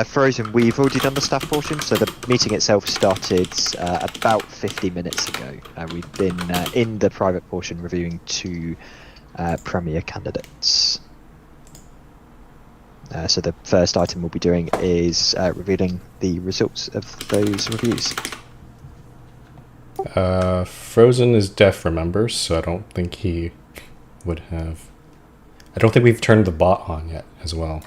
Frozen, we've already done the staff portion, so the meeting itself started about 50 minutes ago. We've been in the private portion reviewing two Premier candidates. So the first item we'll be doing is revealing the results of those reviews. Frozen is deaf, remember, so I don't think he would have... I don't think we've turned the bot on yet as well.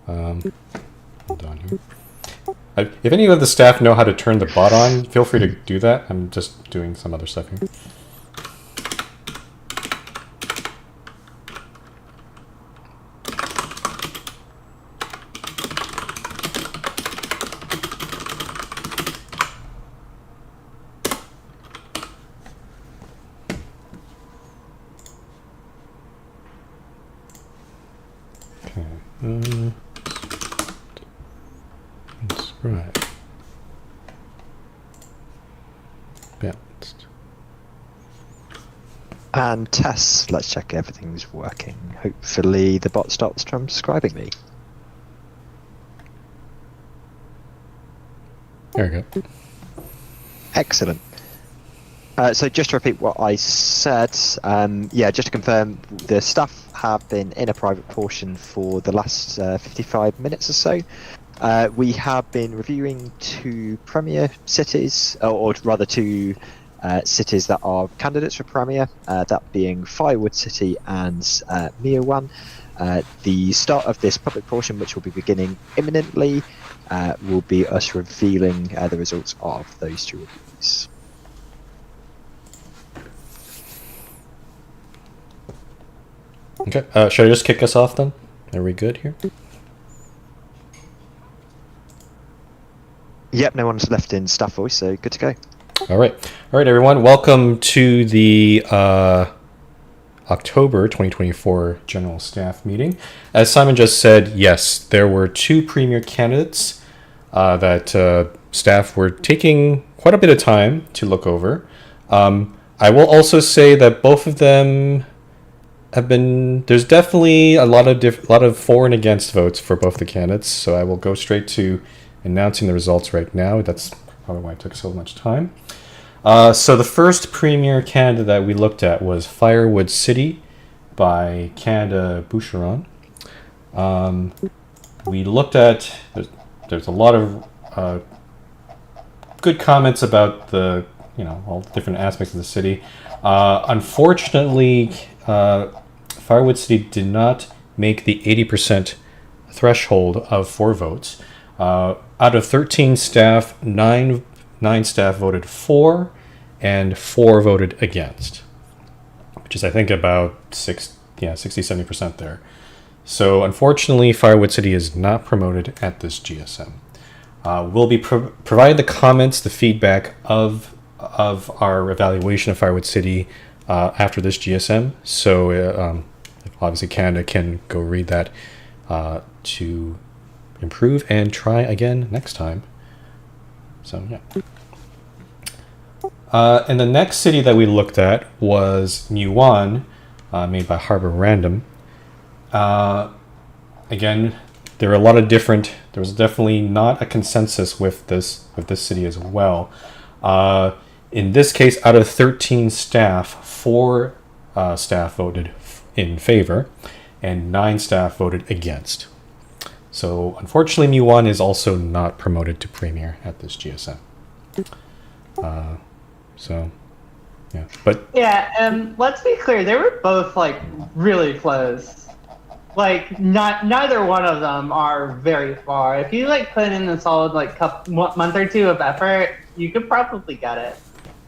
Hold on here. If any of the staff know how to turn the bot on, feel free to do that. I'm just doing some other stuff here. That's right. Balanced. And tests, let's check everything's working. Hopefully the bot stops transcribing me. There we go. Excellent. So just to repeat what I said, just to confirm, the staff have been in a private portion for the last 55 minutes or so. We have been reviewing two Premier cities, or rather two cities that are candidates for Premier, that being Firewood City and Miawan. The start of this public portion, which will be beginning imminently, will be us revealing the results of those two reviews. Okay, should I just kick us off then? Are we good here? Yep, no one's left in staff voice, so good to go. All right, everyone. Welcome to the October 2024 General Staff Meeting. As Simon just said, yes, there were two Premier candidates that staff were taking quite a bit of time to look over. I will also say that both of them have been... There's definitely a lot of for and against votes for both the candidates, so I will go straight to announcing the results right now. That's probably why it took so much time. So the first Premier candidate that we looked at was Firewood City by Canada Boucheron. We looked at... There's a lot of good comments about the, all the different aspects of the city. Unfortunately, Firewood City did not make the 80% threshold of 4 votes. Out of 13 staff, 9 staff voted for, and 4 voted against, which is, I think, about 60-70% there. So, unfortunately, Firewood City is not promoted at this GSM. We'll be providing the comments, the feedback of our evaluation of Firewood City after this GSM. So, obviously, Canada can go read that to improve and try again next time. So, yeah. And the next city that we looked at was Miawan, made by Harbor Random. Again, there were a lot of different... There was definitely not a consensus with this city as well. In this case, out of 13 staff, 4 staff voted in favor, and 9 staff voted against. So, unfortunately, Miawan is also not promoted to Premier at this GSM. So, yeah, but... Yeah, let's be clear, they were both, really close. Neither one of them are very far. If you, put in a solid, month or two of effort, you could probably get it.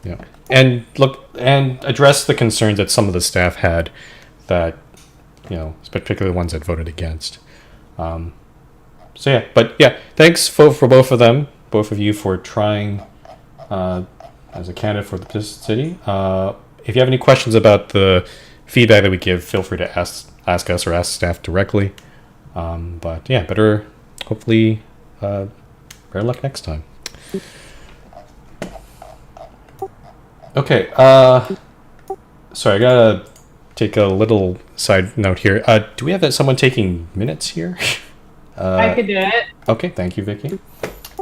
Yeah, and look, and address the concerns that some of the staff had that, particularly the ones that voted against. So yeah, but yeah, thanks for both of them, both of you, for trying as a candidate for this city. If you have any questions about the feedback that we give, feel free to ask us or ask staff directly. But yeah, hopefully, better luck next time. Okay, sorry, I gotta take a little side note here. Do we have someone taking minutes here? I could do it. Okay, thank you, Vicky.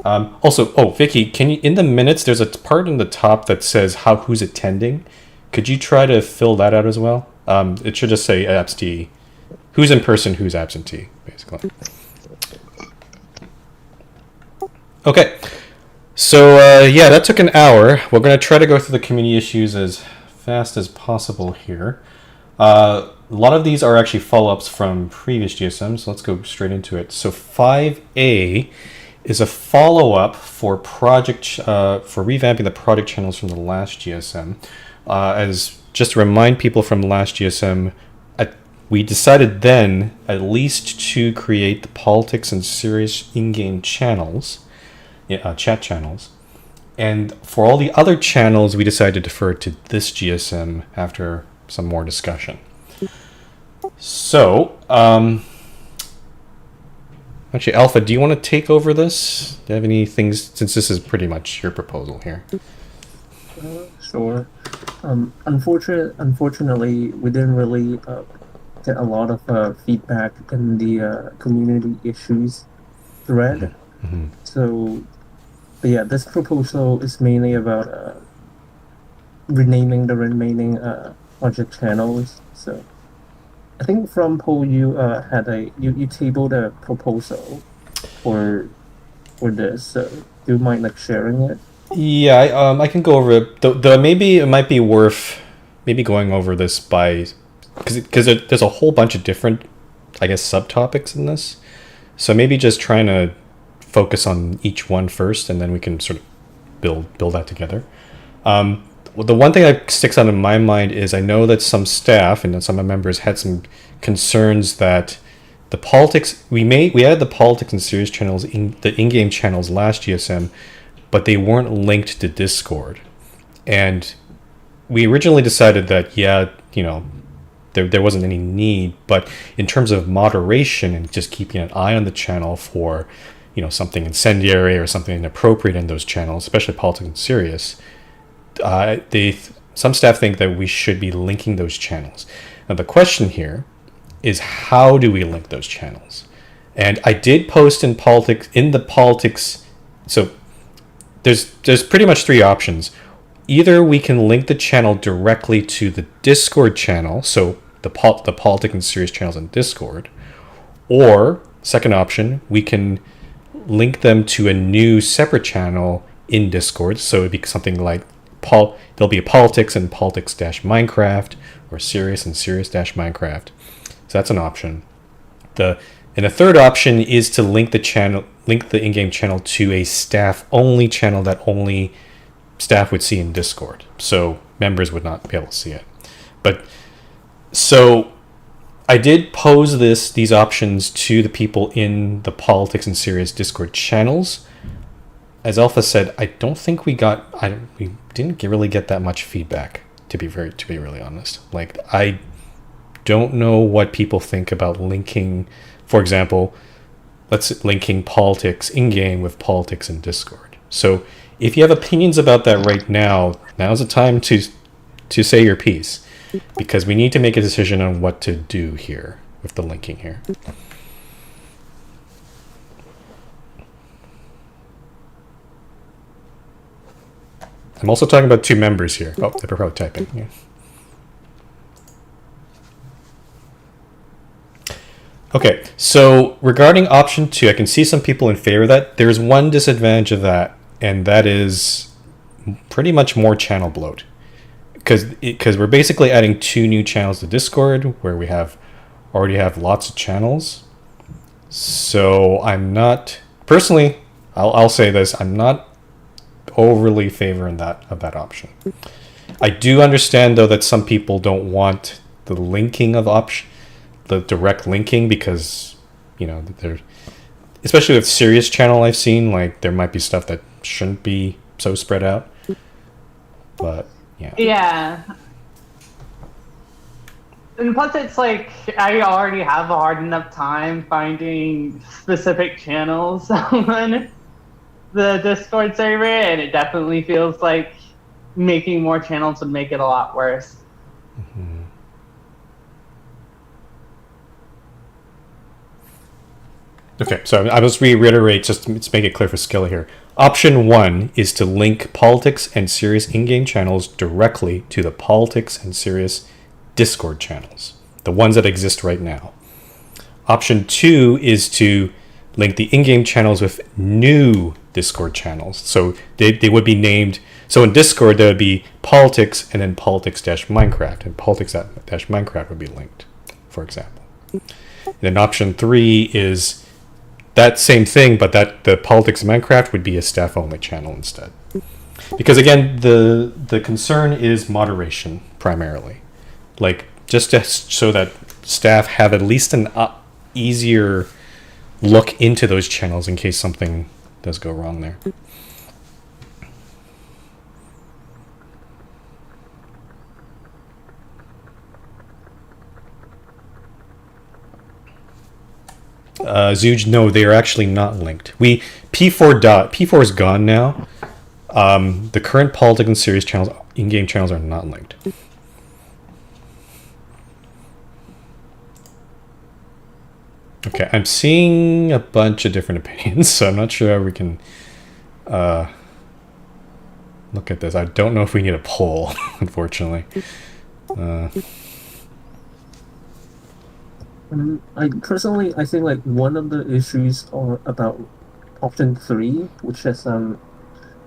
Also, Vicky, can you in the minutes? There's a part in the top that says who's attending. Could you try to fill that out as well? It should just say absentee, who's in person, who's absentee, basically. Okay, so yeah, that took an hour. We're gonna try to go through the community issues as fast as possible here. A lot of these are actually follow-ups from previous GSMs, so let's go straight into it. So 5A is a follow-up for for revamping the project channels from the last GSM. As just to remind people from the last GSM, we decided then at least to create the politics and serious in-game channels, chat channels. And for all the other channels, we decided to defer to this GSM after some more discussion. So, actually, Alpha, do you want to take over this? Do you have any things, since this is pretty much your proposal here? Sure. Unfortunately, we didn't really get a lot of feedback in the community issues thread. Mm-hmm. So, but yeah, this proposal is mainly about renaming the remaining project channels. So, I think from poll you you tabled a proposal for this. So, do you mind like sharing it? Yeah, I can go over it. Though maybe it might be worth maybe going over this because there's a whole bunch of different, I guess, subtopics in this. So maybe just trying to focus on each one first, and then we can sort of build that together. Well, the one thing that sticks out in my mind is I know that some staff and some members had some concerns that the politics we had the politics and serious channels in the in-game channels last GSM, but they weren't linked to Discord. And we originally decided that, there wasn't any need, but in terms of moderation and just keeping an eye on the channel for, something incendiary or something inappropriate in those channels, especially politics and serious, some staff think that we should be linking those channels. Now, the question here is, how do we link those channels? And I did post in the politics, so there's pretty much three options. Either we can link the channel directly to the Discord channel, so the politics and serious channels in Discord, or second option, we can link them to a new separate channel in Discord. So it'd be something like there'll be a politics and politics-Minecraft, or serious and serious-Minecraft. So that's an option. And the third option is to link the in-game channel to a staff-only channel that only staff would see in Discord, so members would not be able to see it. But so I did pose these options to the people in the politics and serious Discord channels. As Alpha said, I don't think we didn't really get that much feedback, to be really honest. Like, I don't know what people think about linking, for example, linking politics in-game with politics in Discord. So if you have opinions about that right now, now's the time to say your piece, because we need to make a decision on what to do here with the linking here. I'm also talking about two members here. Oh, they're probably typing. Yeah. Okay, so regarding option 2, I can see some people in favor of that. There's one disadvantage of that, and that is pretty much more channel bloat. Because we're basically adding 2 new channels to Discord, where we already have lots of channels. So I'm not, personally, I'll say this, I'm not overly favoring of that option. I do understand, though, that some people don't want the linking of the direct linking, because they're, especially with serious channel, I've seen like there might be stuff that shouldn't be so spread out, but yeah. And plus, it's like I already have a hard enough time finding specific channels on the Discord server, and it definitely feels like making more channels would make it a lot worse. Okay, so I must reiterate just to make it clear for Skilla here. Option 1 is to link Politics and Serious in-game channels directly to the Politics and Serious Discord channels, the ones that exist right now. Option 2 is to link the in-game channels with new Discord channels. So they would be named, so in Discord there would be Politics and then Politics-Minecraft, and Politics-Minecraft would be linked, for example. And then option 3 is that same thing, but that the Politics Minecraft would be a staff-only channel instead. Because again, the concern is moderation primarily, like just so that staff have at least an easier look into those channels in case something does go wrong there. Zuge, no, they are actually not linked. P4 is gone now. The current Politics and Serious channels, in-game channels, are not linked. Okay, I'm seeing a bunch of different opinions, so I'm not sure how we can look at this. I don't know if we need a poll, unfortunately. I personally, I think like one of the issues are about option 3, which is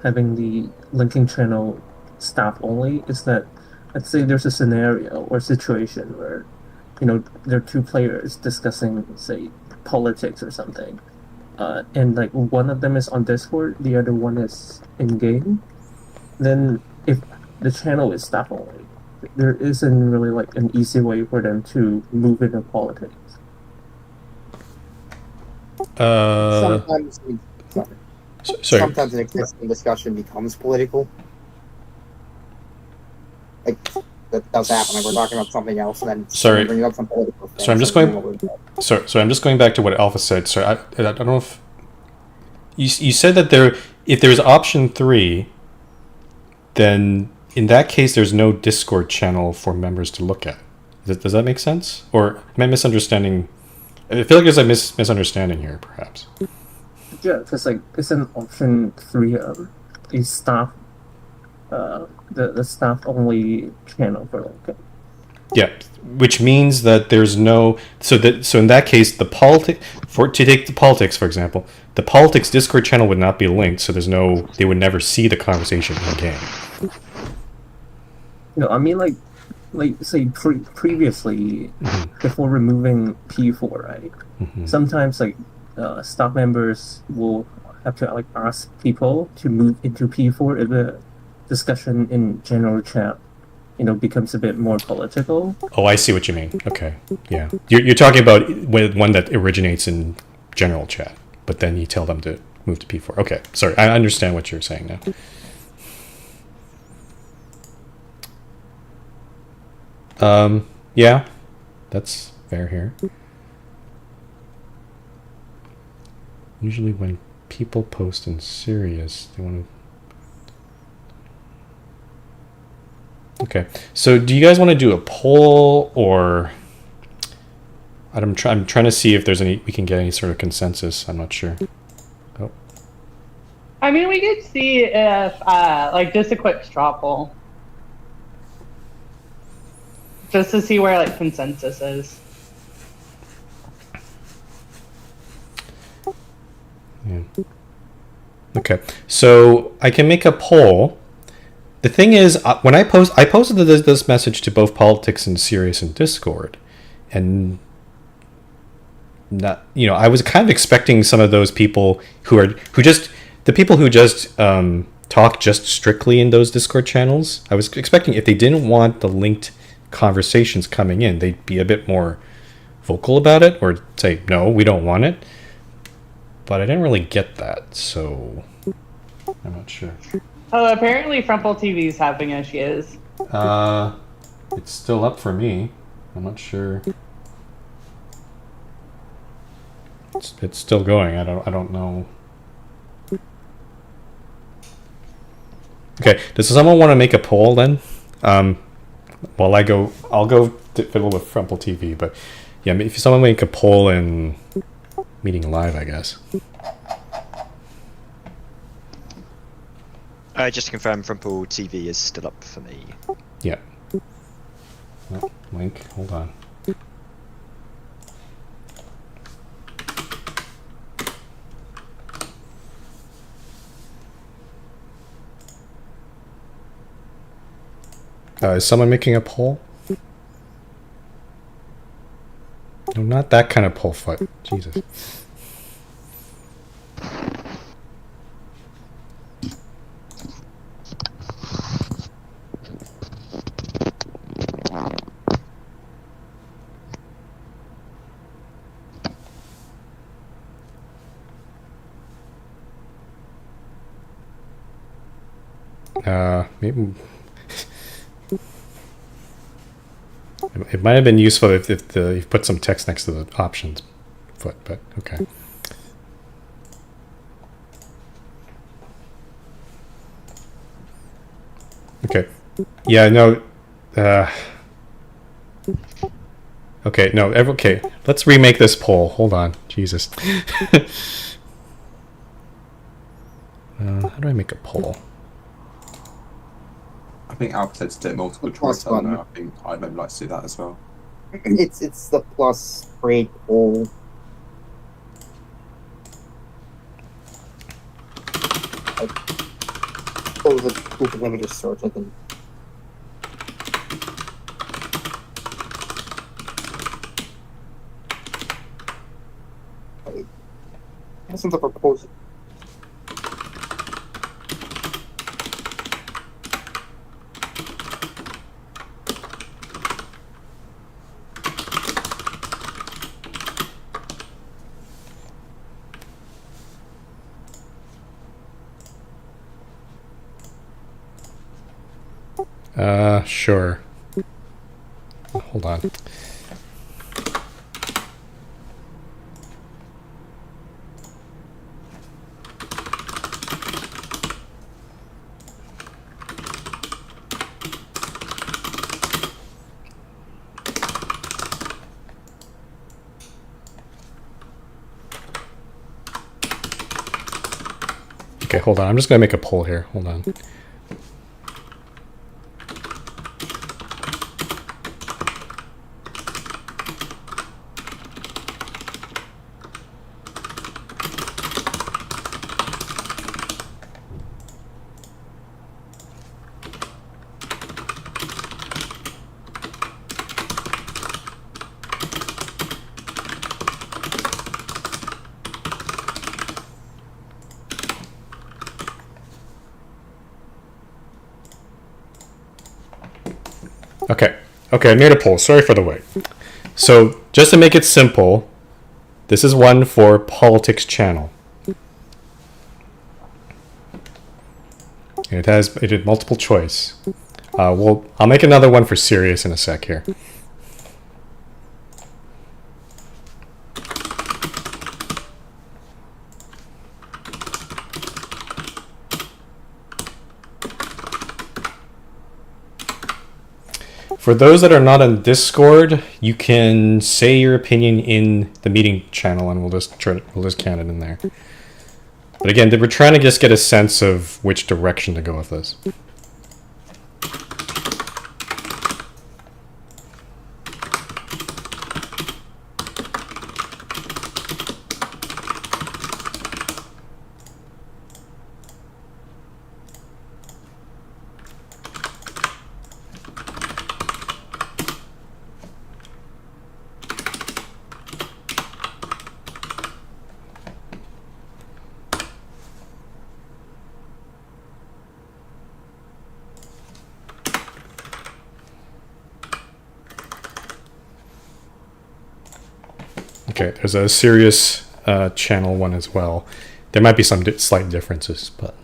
having the linking channel staff only, is that let's say there's a scenario or situation where, you know, there are two players discussing, say, politics or something, and like one of them is on Discord, the other one is in game. Then if the channel is staff only, there isn't really like an easy way for them to move into politics. Sometimes, Sorry. sometimes an existing discussion becomes political. Like that does happen. Like we're talking about something else, and then Sorry. bring up some political thing. So I'm just going. So I'm just going back to what Alpha said. So I don't know if you said that if there's option 3, then in that case there's no Discord channel for members to look at. Does that make sense? Or am I misunderstanding? I feel like there's a misunderstanding here, perhaps. Yeah, because like isn't option 3 a staff, the staff only channel for like. Yeah, which means that there's no so in that case to take the politics, for example, the politics Discord channel would not be linked, so they would never see the conversation in game. No, I mean like say previously, before removing P4, right? Sometimes like staff members will have to like ask people to move into P4 if the discussion in general chat, you know, becomes a bit more political. Oh, I see what you mean. Okay, yeah, you're talking about one that originates in general chat, but then you tell them to move to P4. Okay, sorry, I understand what you're saying now. Yeah, that's fair here. Usually when people post in Serious, they want to... Okay, so do you guys want to do a poll, or... I'm trying to see if we can get any sort of consensus. I'm not sure. Oh. I mean, we could see if, like, just a quick straw poll. Just to see where, like, consensus is. Yeah. Okay, so I can make a poll. The thing is, when I posted this message to both Politics and Serious in Discord, and not, you know, I was kind of expecting some of those people who just talk just strictly in those Discord channels. I was expecting if they didn't want the linked conversations coming in, they'd be a bit more vocal about it, or say no, we don't want it. But I didn't really get that, so I'm not sure. Oh, apparently Frumple TV is having issues. It's still up for me. I'm not sure. It's still going. I don't know. Okay, does someone want to make a poll then? Well, I'll go fiddle with Frumple TV, but yeah, if someone make a poll in meeting live, I guess. Just to confirm, From Pool TV is still up for me. Yeah. Oh, link, hold on. Is someone making a poll? No, not that kind of poll foot. Jesus. Maybe it might have been useful if you put some text next to the options foot, but okay. Okay. Yeah, no. Okay, no. Okay, let's remake this poll. Hold on. Jesus. How do I make a poll? I think Alp said to do it multiple Plus choice. I don't know. one. I think I'd maybe like to see that as well. It's the plus grade poll. Close it. Google, let me just search it. And... This is a proposal. Sure. Hold on. Okay, hold on. I'm just gonna make a poll here. Hold on. Okay, I made a poll. Sorry for the wait. So, just to make it simple, this is one for politics channel. And it had multiple choice. I'll make another one for serious in a sec here. For those that are not on Discord, you can say your opinion in the meeting channel, and we'll just count it in there. But again, we're trying to just get a sense of which direction to go with this. Okay, there's a serious channel one as well. There might be some slight differences, but...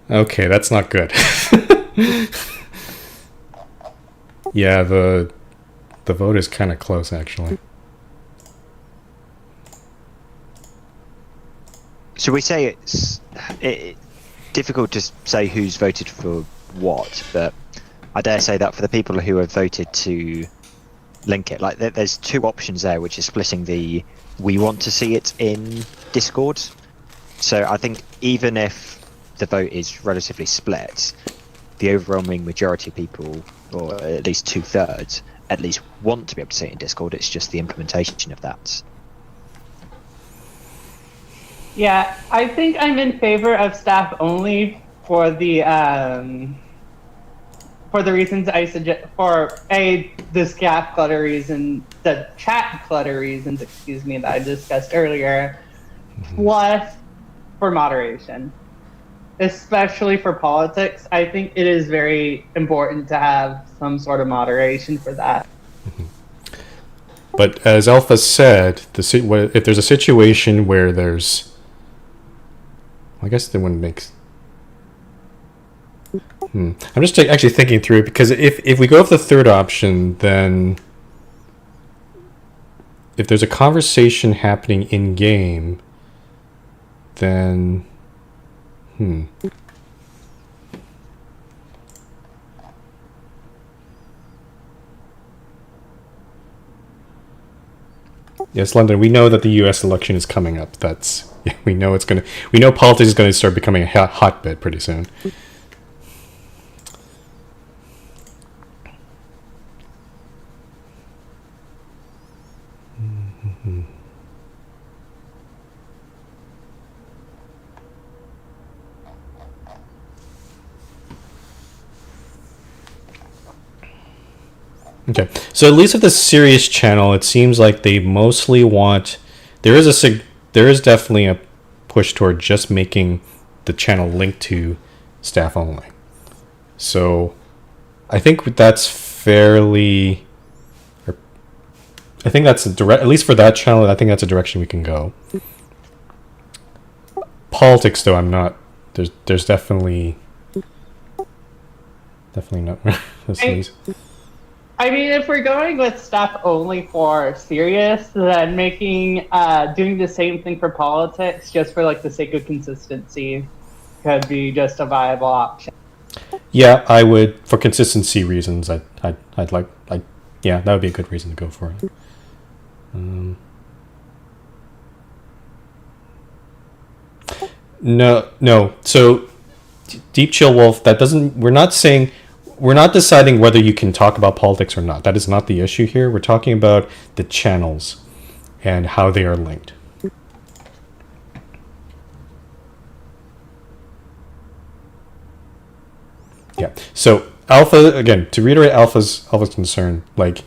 Okay, that's not good. Yeah, the vote is kind of close, actually. Should we say it's difficult to say who's voted for what, but I dare say that for the people who have voted to link it. Like there's two options there, which is splitting the we want to see it in Discord. So I think even if the vote is relatively split, the overwhelming majority of people, or at least 2/3, at least want to be able to see it in Discord. It's just the implementation of that. Yeah, I think I'm in favor of staff only for the reasons I suggest. The staff clutter reason, the chat clutter reasons, excuse me, that I discussed earlier, plus for moderation, especially for politics. I think it is very important to have some sort of moderation for that. But as Alpha said, if there's a situation where there's, I guess they wouldn't make. I'm just actually thinking through it, because if we go with the third option, then if there's a conversation happening in game, then Yes, London. We know that the U.S. election is coming up. We know politics is going to start becoming a hotbed pretty soon. Okay, so at least with the serious channel, it seems like they mostly want. There is definitely a push toward just making the channel link to staff only. So, I think that's fairly. I think that's at least for that channel. I think that's a direction we can go. Politics, though, I'm not. There's definitely not. I mean, if we're going with stuff only for serious, then doing the same thing for politics just for like the sake of consistency could be just a viable option. Yeah, I would, for consistency reasons. That would be a good reason to go for it. No. So, Deep Chill Wolf, that doesn't. We're not deciding whether you can talk about politics or not. That is not the issue here. We're talking about the channels and how they are linked. Yeah. So Alpha, again, to reiterate Alpha's concern, like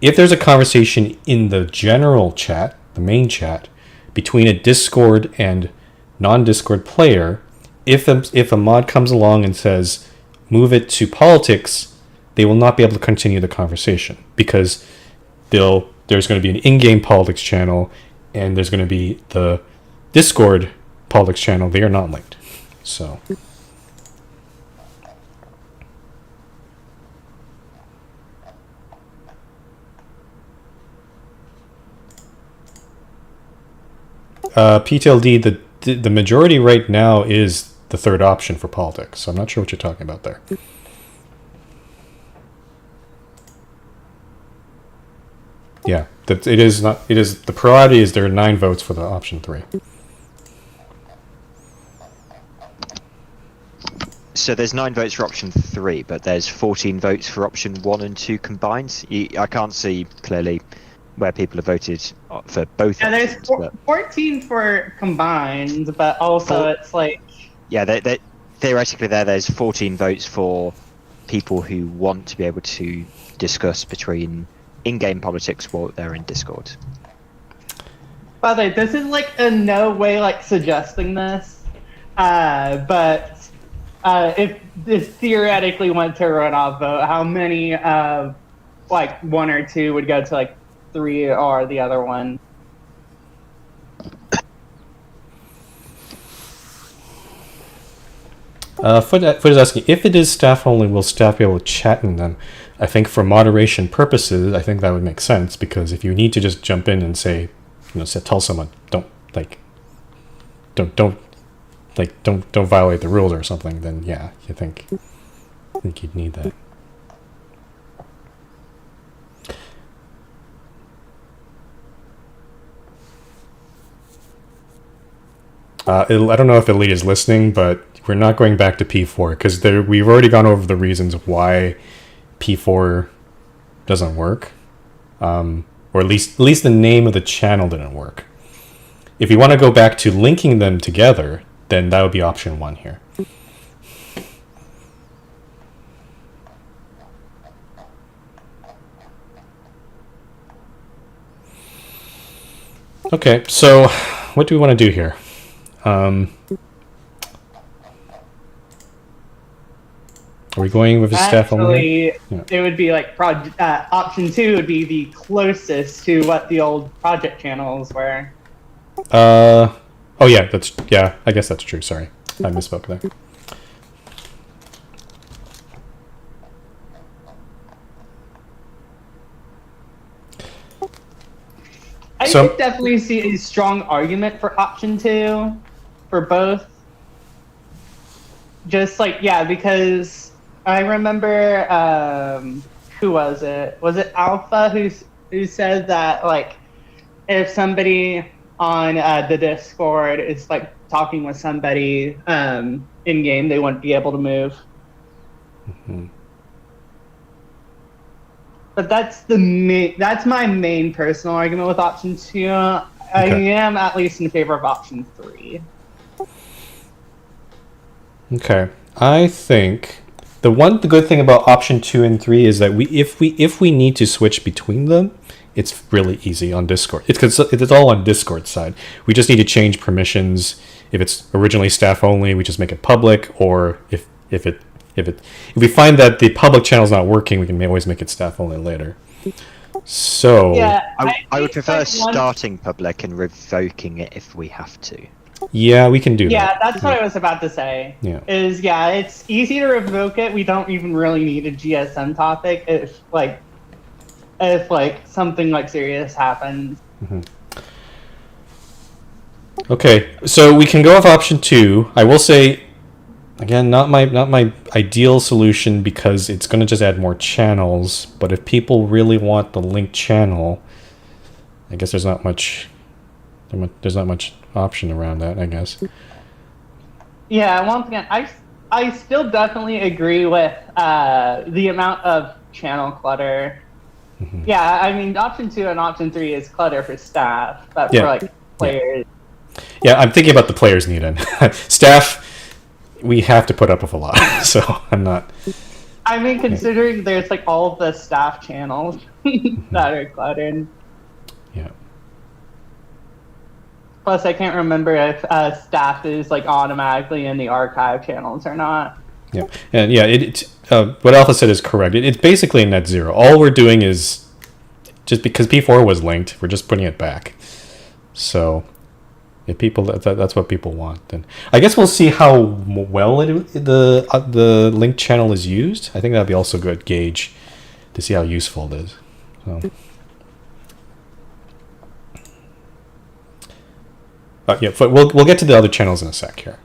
if there's a conversation in the general chat, the main chat, between a Discord and non-Discord player, if a mod comes along and says move it to politics, they will not be able to continue the conversation, because there's going to be an in-game politics channel and there's going to be the Discord politics channel. They are not linked. So PTLD, the majority right now is the third option for politics. So I'm not sure what you're talking about there. Yeah, it is not. It is the priority is there are 9 votes for the option 3. So there's 9 votes for option 3, but there's 14 votes for option 1 and 2 combined. I can't see clearly where people have voted for both. Yeah, there's options, 14 for combined, but also it's like. Yeah, theoretically there's 14 votes for people who want to be able to discuss between in-game politics while they're in Discord. By the way, this is like in no way like suggesting this, but if theoretically went to a runoff vote, how many like 1 or 2 would go to like 3 or the other one? Foot is asking, if it is staff only, will staff be able to chat in them? I think for moderation purposes, I think that would make sense, because if you need to just jump in and say, tell someone, don't violate the rules or something, then yeah, I think you'd need that. I don't know if Elite is listening, but we're not going back to P4 because we've already gone over the reasons why P4 doesn't work, or at least the name of the channel didn't work. If you want to go back to linking them together, then that would be option 1 here. Okay, so what do we want to do here? Are we going with the staff only? Actually, it would be like option 2 would be the closest to what the old project channels were. Oh yeah, I guess that's true. Sorry, I misspoke there. I could definitely see a strong argument for option 2 for both. Just like, yeah, because I remember, who was it? Was it Alpha who said that, like, if somebody on the Discord is, like, talking with somebody in-game, they wouldn't be able to move. Mm-hmm. But that's my main personal argument with option 2. I am at least in favor of option 3. Okay, I think the good thing about option 2 and 3 is that if we need to switch between them, it's really easy on Discord. It's all on Discord side. We just need to change permissions. If it's originally staff only, we just make it public. Or if we find that the public channel is not working, we can always make it staff only later. So yeah, I would prefer starting public and revoking it if we have to. Yeah, we can do that. Yeah, that's what I was about to say. Yeah. It's easy to revoke it. We don't even really need a GSM topic if something like serious happens. Mm-hmm. Okay, so we can go with option 2. I will say, again, not my ideal solution because it's going to just add more channels. But if people really want the linked channel, I guess there's not much option around that, I guess. Yeah, once again, I still definitely agree with the amount of channel clutter. Mm-hmm. Yeah, I mean, option 2 and option 3 is clutter for staff, but for like players. Yeah, I'm thinking about the players needed. Staff, we have to put up with a lot, so I'm not. I mean, considering there's like all of the staff channels that are cluttered. Yeah. Plus, I can't remember if staff is like automatically in the archive channels or not. Yeah, and what Alpha said is correct. It's basically net zero. All we're doing is just because P4 was linked, we're just putting it back. So, if people that's what people want, then I guess we'll see how well the linked channel is used. I think that'd be also a good gauge to see how useful it is. So. Yeah, but we'll get to the other channels in a sec here.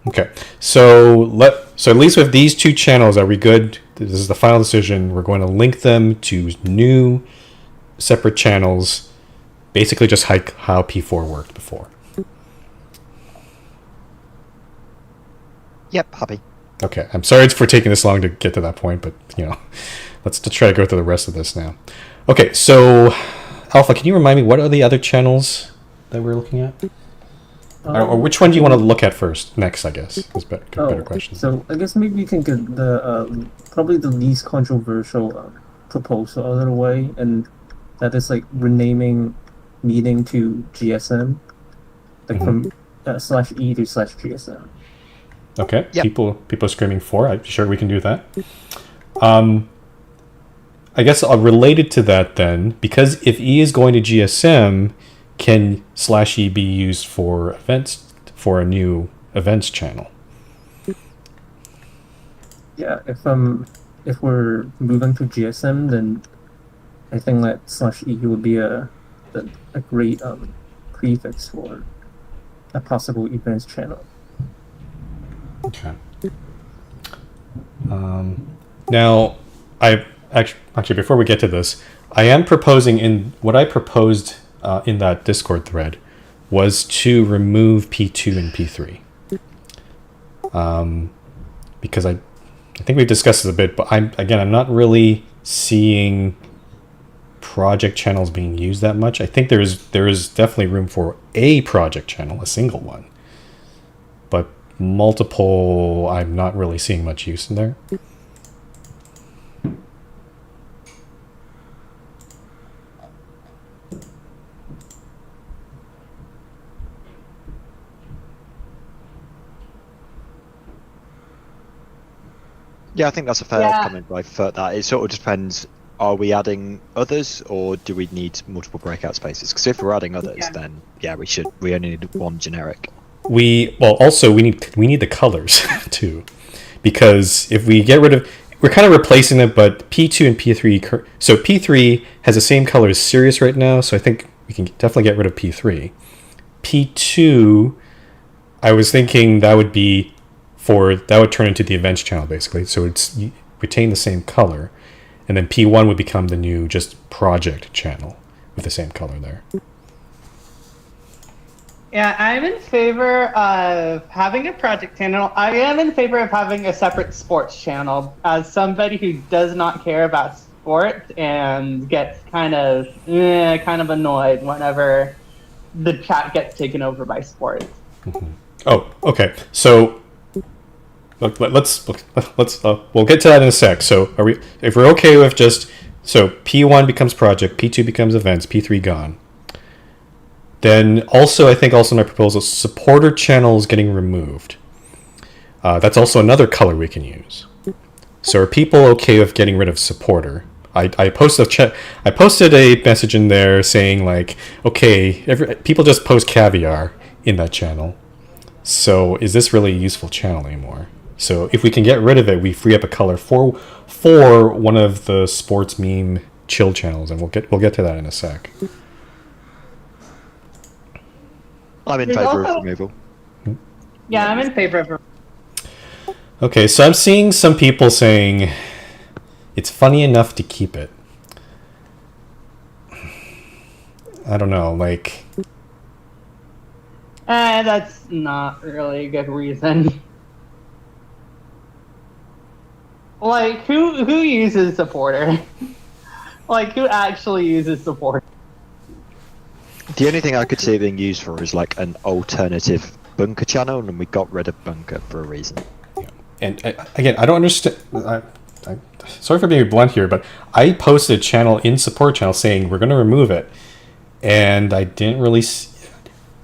Okay, so at least with these 2 channels, are we good? This is the final decision. We're going to link them to new separate channels, basically just like how P4 worked before. Yep, happy. Okay, I'm sorry for taking this long to get to that point, but let's try to go through the rest of this now. Okay, so Alpha, can you remind me what are the other channels that we're looking at? Or which one do you want to look at next, I guess? Is better question. So I guess maybe we can get the probably the least controversial proposal out of the way, and that is like renaming meeting to GSM, like from /E to /GSM. Okay. Yep. People are screaming for. I'm sure we can do that. I guess related to that then, because if E is going to GSM, can /E be used for events, for a new events channel? Yeah, if we're moving to GSM, then I think that /E would be a great prefix for a possible events channel. Okay. Now, I actually before we get to this, I am proposing in what I proposed in that Discord thread was to remove P2 and P3. Because I think we've discussed this a bit, but I'm not really seeing project channels being used that much. I think there is definitely room for a project channel, a single one, but multiple, I'm not really seeing much use in there. Yeah, I think that's a fair Yeah. comment by Fert. That it sort of depends. Are we adding others, or do we need multiple breakout spaces? Because if we're adding others, Yeah. then yeah, we only need one generic. Also we need the colors too, because if we get rid of, we're kind of replacing it, but P2 and P3. So P3 has the same color as Sirius right now, so I think we can definitely get rid of P3. P2, I was thinking that would turn into the events channel basically. So it's retain the same color, and then P1 would become the new just project channel with the same color there. Yeah, I'm in favor of having a project channel. I am in favor of having a separate sports channel. As somebody who does not care about sports and gets kind of annoyed whenever the chat gets taken over by sports. Oh, okay. So let's we'll get to that in a sec. So if we're okay with just, so P1 becomes project, P2 becomes events, P3 gone. Then also, I think also my proposal, supporter channel is getting removed. That's also another color we can use. So are people okay with getting rid of supporter? I posted a message in there saying like, okay, people just post caviar in that channel. So is this really a useful channel anymore? So if we can get rid of it, we free up a color for one of the sports meme chill channels, and we'll get to that in a sec. I'm in There's favour also- of removal. Yeah, I'm in favor of. Okay, so I'm seeing some people saying it's funny enough to keep it. I don't know, like, That's not really a good reason. Like, who uses supporter? Like, who actually uses supporter? The only thing I could see it being used for is like an alternative bunker channel, and we got rid of bunker for a reason. and again, I don't understand. Sorry for being blunt here, but I posted a channel in support channel saying we're going to remove it, and I didn't really.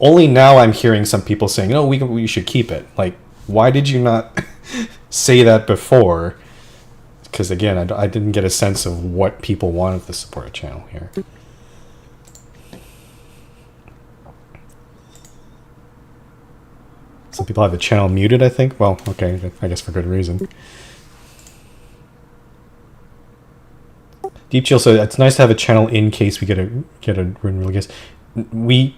Only now I'm hearing some people saying, "No, we should keep it." Like, why did you not say that before? Because again, I didn't get a sense of what people wanted with the support channel here. Some people have the channel muted, I think. Well, okay, I guess for good reason. Deep Chill said it's nice to have a channel in case we get a really guess. We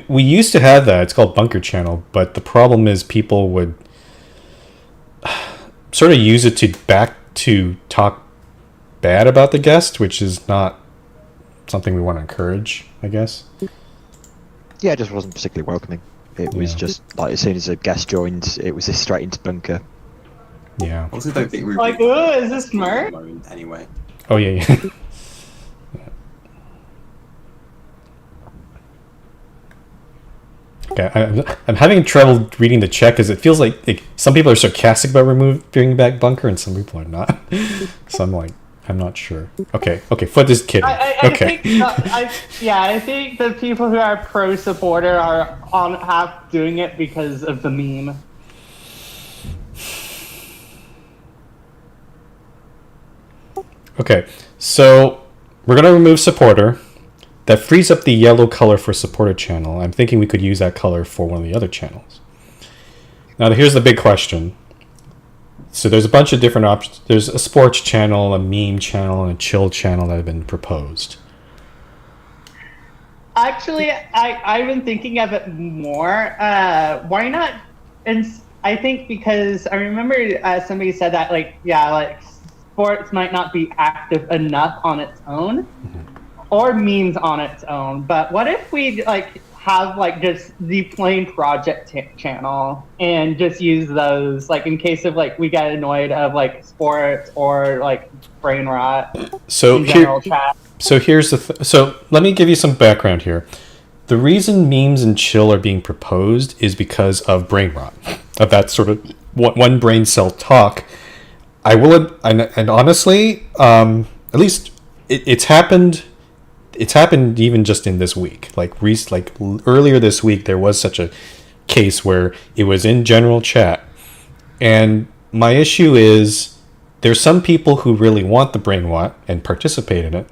used to have that. It's called Bunker Channel, but the problem is people would sort of use it to talk bad about the guest, which is not something we want to encourage, I guess. Yeah, it just wasn't particularly welcoming. It was Yeah. just like as soon as a guest joined, it was just straight into bunker. Yeah. I also don't think we Like, ooh, is this Merc? anyway. Oh yeah. Okay, I'm having trouble reading the chat because it feels like some people are sarcastic about bringing back bunker and some people are not. So I'm like, I'm not sure. Okay, Foot is kidding. Okay. I think the people who are pro supporter are on half doing it because of the meme. Okay, so we're gonna remove supporter. That frees up the yellow color for supporter channel. I'm thinking we could use that color for one of the other channels. Now here's the big question. So there's a bunch of different options. There's a sports channel, a meme channel, and a chill channel that have been proposed. Actually, I've been thinking of it more. Why not? And I think because I remember somebody said that, like, yeah, like sports might not be active enough on its own. or memes on its own. But what if we like have like just the plain project channel and just use those like in case of like we get annoyed of like sports or like brain rot So in general chat. So here's the so let me give you some background here. The reason memes and chill are being proposed is because of brain rot, of that sort of one brain cell talk. I will, and honestly, at least it's happened. It's happened even just in this week. Like earlier this week, there was such a case where it was in general chat, and my issue is there's some people who really want the brain rot and participate in it,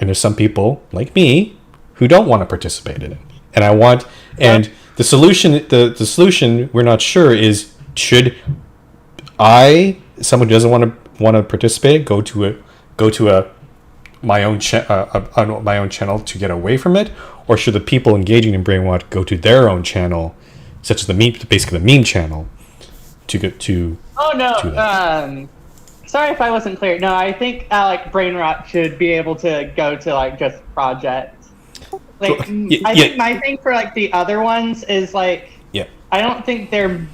and there's some people like me who don't want to participate in it. And the solution we're not sure is, should someone who doesn't want to participate go to my own channel to get away from it, or should the people engaging in brain rot go to their own channel, such as basically the meme channel, to get to? Oh no. Sorry if I wasn't clear. No, I think like brain rot should be able to go to like just projects. Like I think my thing for like the other ones is like I don't think they're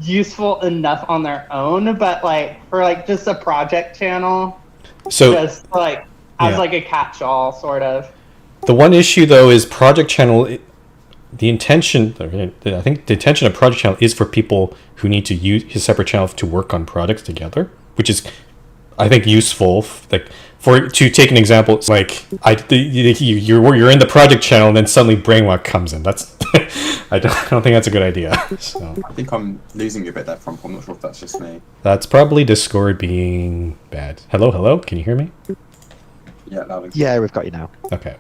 useful enough on their own, but like for like just a project channel, so just like as like a catch-all sort of. The one issue though is project channel. The intention, I think, the intention of project channel is for people who need to use his separate channel to work on projects together, which is, I think, useful. Like, to take an example, it's like you're in the project channel and then suddenly brain rot comes in. That's I don't think that's a good idea. So I think I'm losing you a bit there, Frump. I'm not sure if that's just me. that's probably Discord being bad. Hello, can you hear me? Yeah, loud and Yeah, we've got you now. Okay.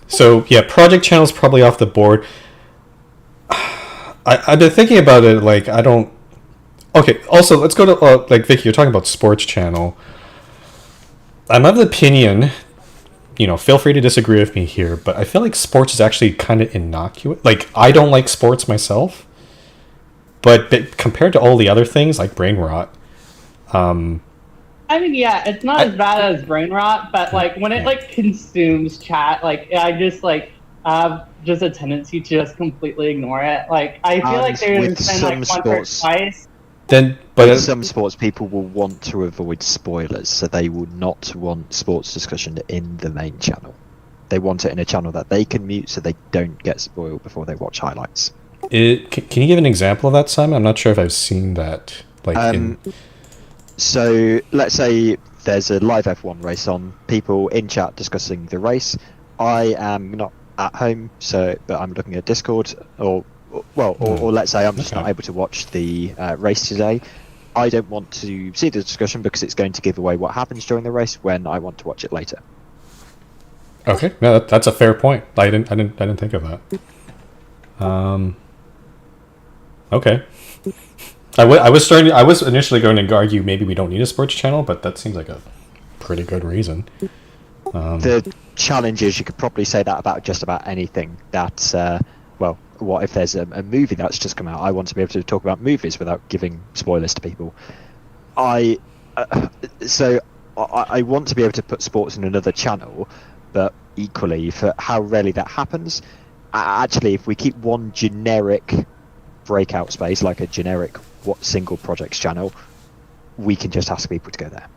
So yeah, project channel's probably off the board. I've been thinking about it. Like, I don't. Okay. Also, let's go to like Vicky. You're talking about sports channel. I'm of the opinion. Feel free to disagree with me here, but I feel like sports is actually kind of innocuous. Like, I don't like sports myself, but compared to all the other things like brain rot, I mean, yeah, it's not as bad as brain rot, but like when it like consumes chat, like I just like have just a tendency to just completely ignore it. Like I feel like there's been like once or twice. But some sports people will want to avoid spoilers, so they will not want sports discussion in the main channel. They want it in a channel that they can mute, so they don't get spoiled before they watch highlights. Can you give an example of that, Simon? I'm not sure if I've seen that. So let's say there's a live F1 race on, people in chat discussing the race. I am not at home, but I'm looking at Discord, or let's say I'm just not able to watch the race today. I don't want to see the discussion because it's going to give away what happens during the race when I want to watch it later. Okay, no, that's a fair point. I didn't think of that. Okay. I was initially going to argue maybe we don't need a sports channel, but that seems like a pretty good reason. The challenge is you could probably say that about just about anything. That what if there's a movie that's just come out? I want to be able to talk about movies without giving spoilers to people. I want to be able to put sports in another channel, but equally, for how rarely that happens, actually, if we keep one generic breakout space, like a generic single projects channel, we can just ask people to go there.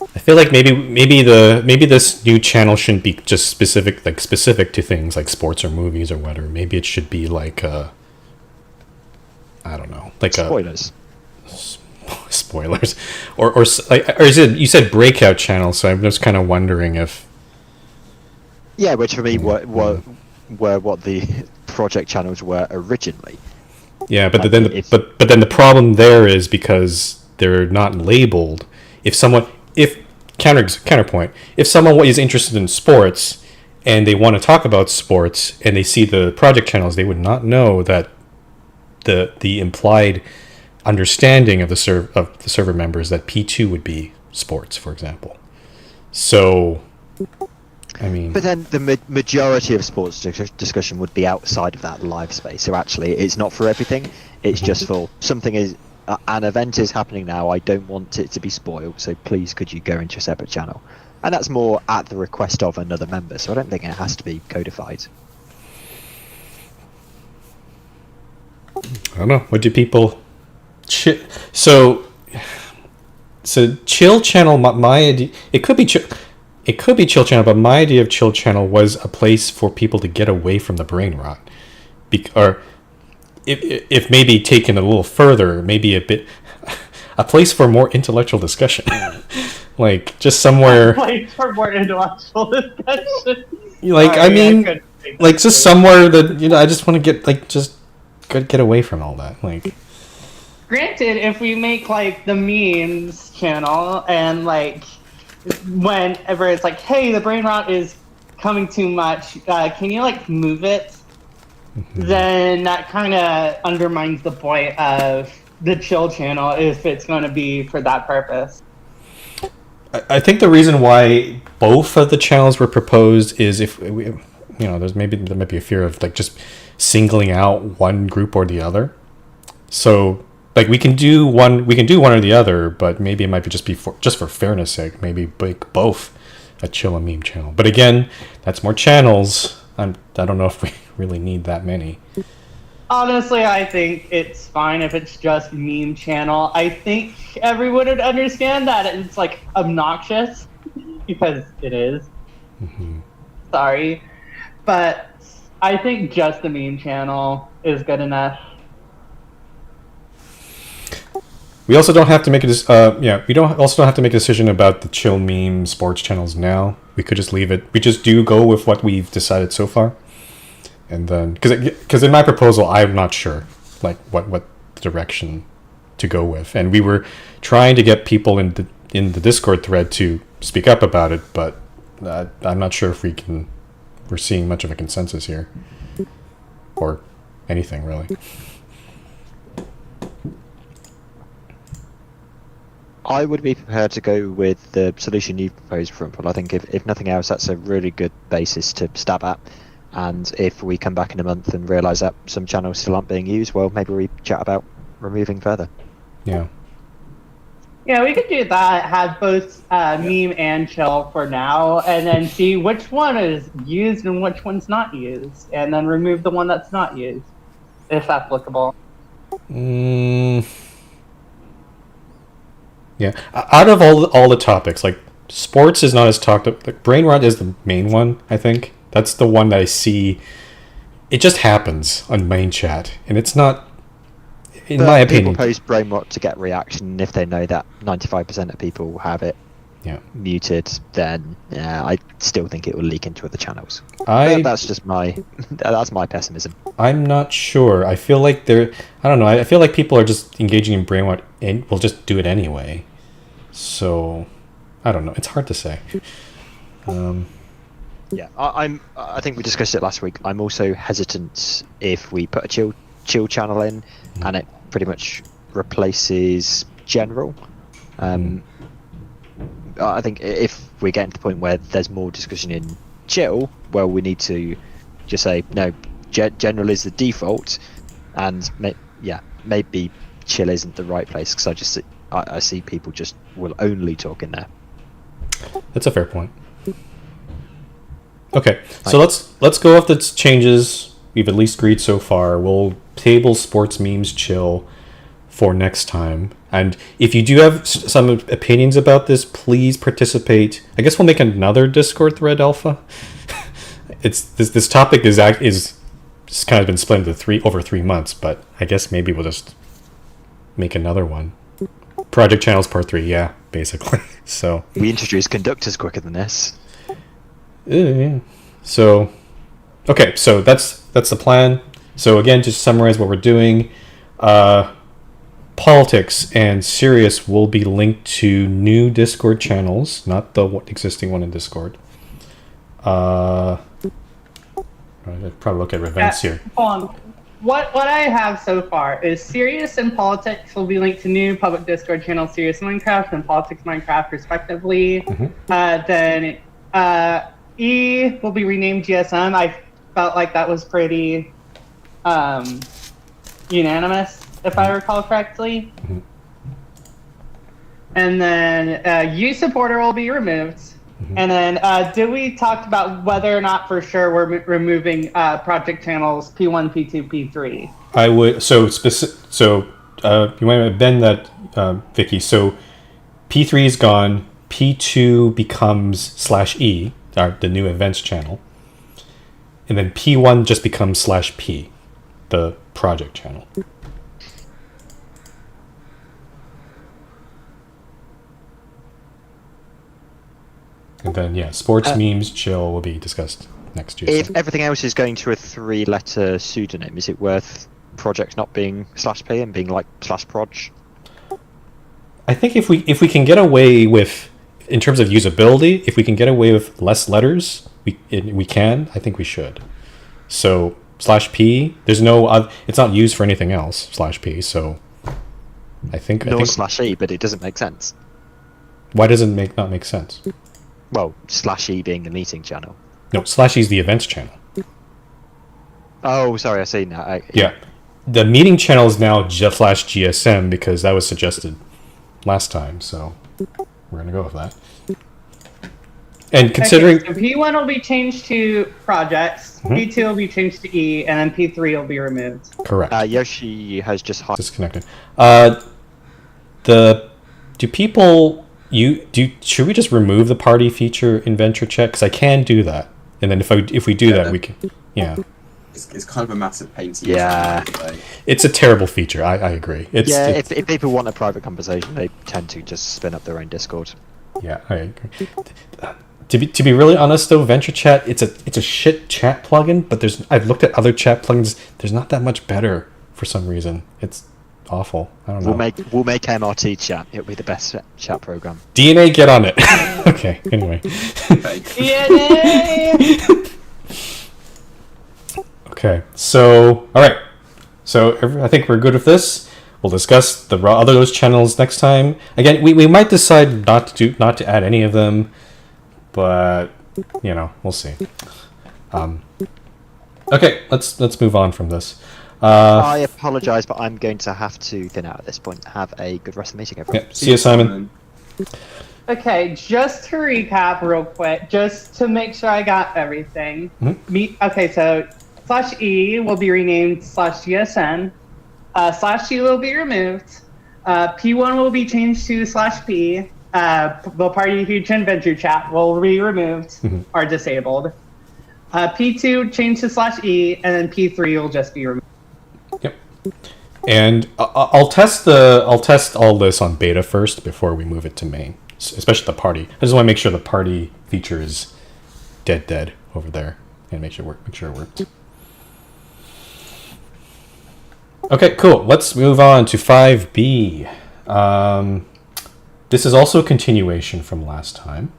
I feel like maybe this new channel shouldn't be just specific to things like sports or movies or whatever. Maybe it should be like I don't know, like spoilers. Spoilers, or is it, you said breakout channel? So I'm just kind of wondering if. Yeah, which for me were what the project channels were originally. Yeah, but then the problem there is because they're not labeled. Counterpoint, if someone is interested in sports and they want to talk about sports and they see the project channels, they would not know that the implied understanding of the server members that P2 would be sports, for example. So, I mean, but then the majority of sports discussion would be outside of that live space. So actually, it's not for everything. It's just for something is an event is happening now. I don't want it to be spoiled, so please could you go into a separate channel? And that's more at the request of another member, so I don't think it has to be codified. I don't know. What do people? So chill channel. My idea. It could be chill. It could be chill channel, but my idea of chill channel was a place for people to get away from the brain rot, or if maybe taken a little further, maybe a place for more intellectual discussion, like just somewhere. Like for more intellectual discussion. Like Sorry, I mean, like just somewhere that I just want to get away from all that. Like, granted, if we make like the memes channel and like whenever it's like, hey, the brain rot is coming too much, can you like move it? Then that kind of undermines the point of the chill channel if it's going to be for that purpose. I think the reason why both of the channels were proposed is if we, there might be a fear of like just singling out one group or the other. So like we can do one or the other, but maybe it might be just for fairness sake, maybe make both a chill and meme channel. But again, that's more channels. I don't know if we really need that many. Honestly, I think it's fine if it's just meme channel. I think everyone would understand that it's like obnoxious because it is. Mm-hmm. Sorry, but I think just the meme channel is good enough. We also don't have to make we don't have to make a decision about the chill meme sports channels now. We could just leave it. We just do go with what we've decided so far, and then because in my proposal, I'm not sure like what direction to go with, and we were trying to get people in the Discord thread to speak up about it, but I'm not sure if we're seeing much of a consensus here, or anything really. I would be prepared to go with the solution you've proposed, Frumple. I think if nothing else, that's a really good basis to stab at. And if we come back in a month and realise that some channels still aren't being used, well, maybe we chat about removing further. Yeah. Yeah, we could do that, have both meme and chill for now, and then see which one is used and which one's not used, and then remove the one that's not used, if applicable. Yeah, out of all the topics, like sports is not as talked about. Like brain rot is the main one. I think that's the one that I see. It just happens on main chat, and it's not, in my opinion. People post brain rot to get reaction, and if they know that 95% of people have it muted, then I still think it will leak into other channels. That's just that's my pessimism. I'm not sure. I feel like I don't know. I feel like people are just engaging in brain rot and will just do it anyway. So, I don't know. It's hard to say. Yeah, I think we discussed it last week. I'm also hesitant if we put a chill channel in, and it pretty much replaces general. I think if we're getting to the point where there's more discussion in chill, well, we need to just say no. General is the default, and maybe chill isn't the right place because I see people just will only talk in there. That's a fair point. Okay, so let's go off the changes we've at least agreed so far. We'll table sports memes chill for next time. And if you do have some opinions about this, please participate. I guess we'll make another Discord thread, Alpha. It's this topic is kind of been split into over 3 months, but I guess maybe we'll just make another one. Project Channels Part 3, yeah, basically. So we introduced conductors quicker than this. Yeah. So, okay, so that's the plan. So again, just to summarize what we're doing, politics and serious will be linked to new Discord channels, not the existing one in Discord. I'd probably look at events here. Hold on. What I have so far is Serious and Politics will be linked to new public Discord channels, Serious Minecraft and Politics Minecraft, respectively. Then E will be renamed GSM. I felt like that was pretty unanimous. if I recall correctly. Mhm. And then use supporter will be removed. And then did we talk about whether or not for sure we're removing project channels P1, P2, P3? I would you might have been that Vicky. So P3 is gone. P2 becomes /E, the new events channel, and then P1 just becomes /P, the project channel. And then sports memes chill will be discussed next year. If everything else is going to a 3-letter pseudonym, is it worth project not being /P and being like /proj? I think if we can get away with, in terms of usability, if we can get away with less letters, we can. I think we should. So /P, there's no it's not used for anything else /P. So I think /E, but it doesn't make sense. Why does it not make sense? Well, /E being the meeting channel. No, /E is the events channel. Oh, sorry, I see now. Yeah, the meeting channel is now just /GSM because that was suggested last time. So we're gonna go with that. And considering so P1 will be changed to projects, P2 will be changed to E, and then P3 will be removed. Correct. Yoshi has just disconnected. Should we just remove the party feature in Venture Check? Because I can do that, and then if we do that, we can. Yeah. It's kind of a massive pain to use. Yeah. It's a terrible feature. I agree. If people want a private conversation, they tend to just spin up their own Discord. Yeah, I agree. To be really honest though, Venture Chat, it's a shit chat plugin, but I've looked at other chat plugins. There's not that much better for some reason. It's awful. I don't know. We'll make MRT chat. It'll be the best chat program. DNA, get on it. Okay. Anyway. DNA. Okay. So all right. So I think we're good with this. We'll discuss the other those channels next time. Again, we might decide not to add any of them, but we'll see. Okay, let's move on from this. I apologise, but I'm going to have to thin out at this point. Have a good rest of the meeting, everyone. Yeah, see you, Simon. Okay, just to recap real quick, just to make sure I got everything. Okay, so /E will be renamed /GSN. /G will be removed. P1 will be changed to /P. The party feature and venture chat will be removed or disabled. P2 changed to /E, and then P3 will just be removed. Yep. And I'll test all this on beta first before we move it to main, especially the party. I just want to make sure the party feature is dead over there and make sure it works. Okay, cool. Let's move on to 5B. This is also a continuation from last time.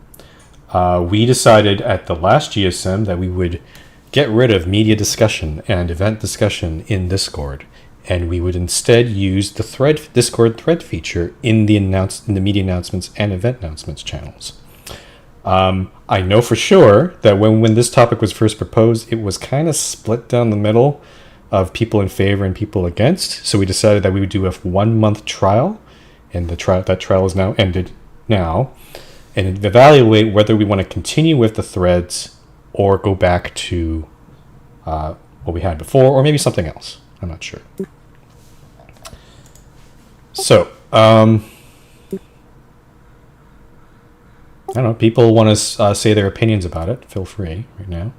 We decided at the last GSM that we would get rid of media discussion and event discussion in Discord, and we would instead use the Discord thread feature in the media announcements and event announcements channels. I know for sure that when this topic was first proposed, it was kind of split down the middle of people in favor and people against. So we decided that we would do a 1-month trial, and that trial is now ended now, and evaluate whether we want to continue with the threads or go back to what we had before, or maybe something else. I'm not sure. So, I don't know. People want to say their opinions about it. Feel free right now.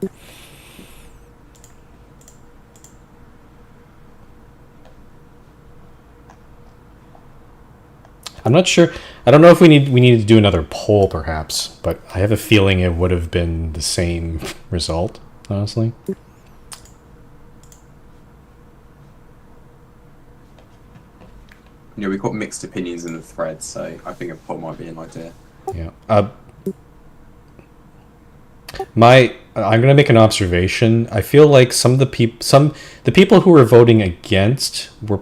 I'm not sure. I don't know if we need to do another poll, perhaps, but I have a feeling it would have been the same result, honestly. Yeah, we've got mixed opinions in the thread, so I think a poll might be an idea. Yeah. I'm gonna make an observation. I feel like some of the people who were voting against were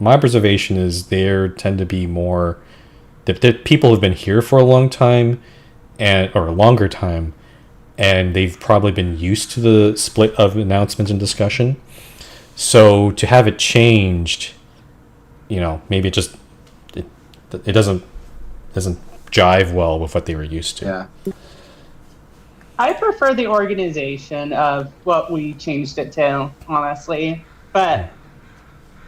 my observation is they tend to be more that people have been here for a long time or a longer time, and they've probably been used to the split of announcements and discussion. So to have it changed, maybe it doesn't jive well with what they were used to. Yeah. I prefer the organization of what we changed it to, honestly. But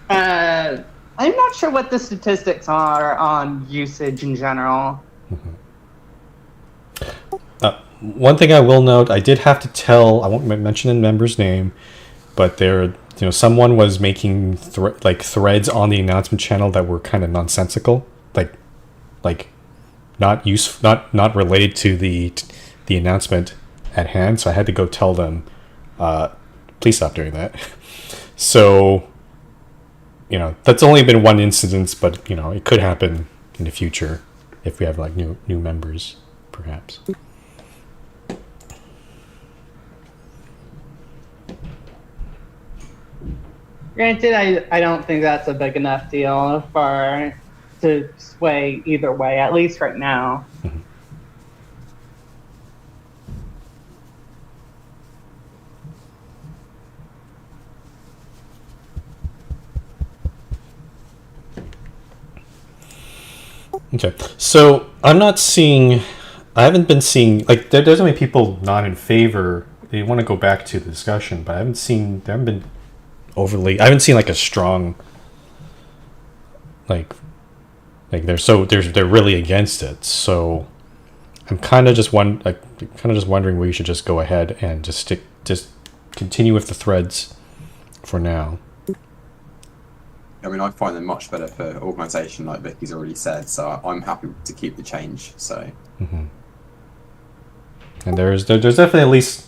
I'm not sure what the statistics are on usage in general. One thing I will note, I did have to tell, I won't mention the member's name, but someone was making threads on the announcement channel that were kind of nonsensical, like not related to the announcement at hand. So I had to go tell them, please stop doing that. So, that's only been one incident, but it could happen in the future if we have like new members, perhaps. Granted, I don't think that's a big enough deal to sway either way, at least right now. Okay, so I haven't been seeing, like, there's only people not in favor. They want to go back to the discussion, but I haven't seen like a strong, like they're really against it. So I'm kind of just wondering we should just go ahead and just continue with the threads for now. I mean, I find them much better for organisation, like Vicky's already said. So I'm happy to keep the change. So. Mm-hmm. And there's definitely at least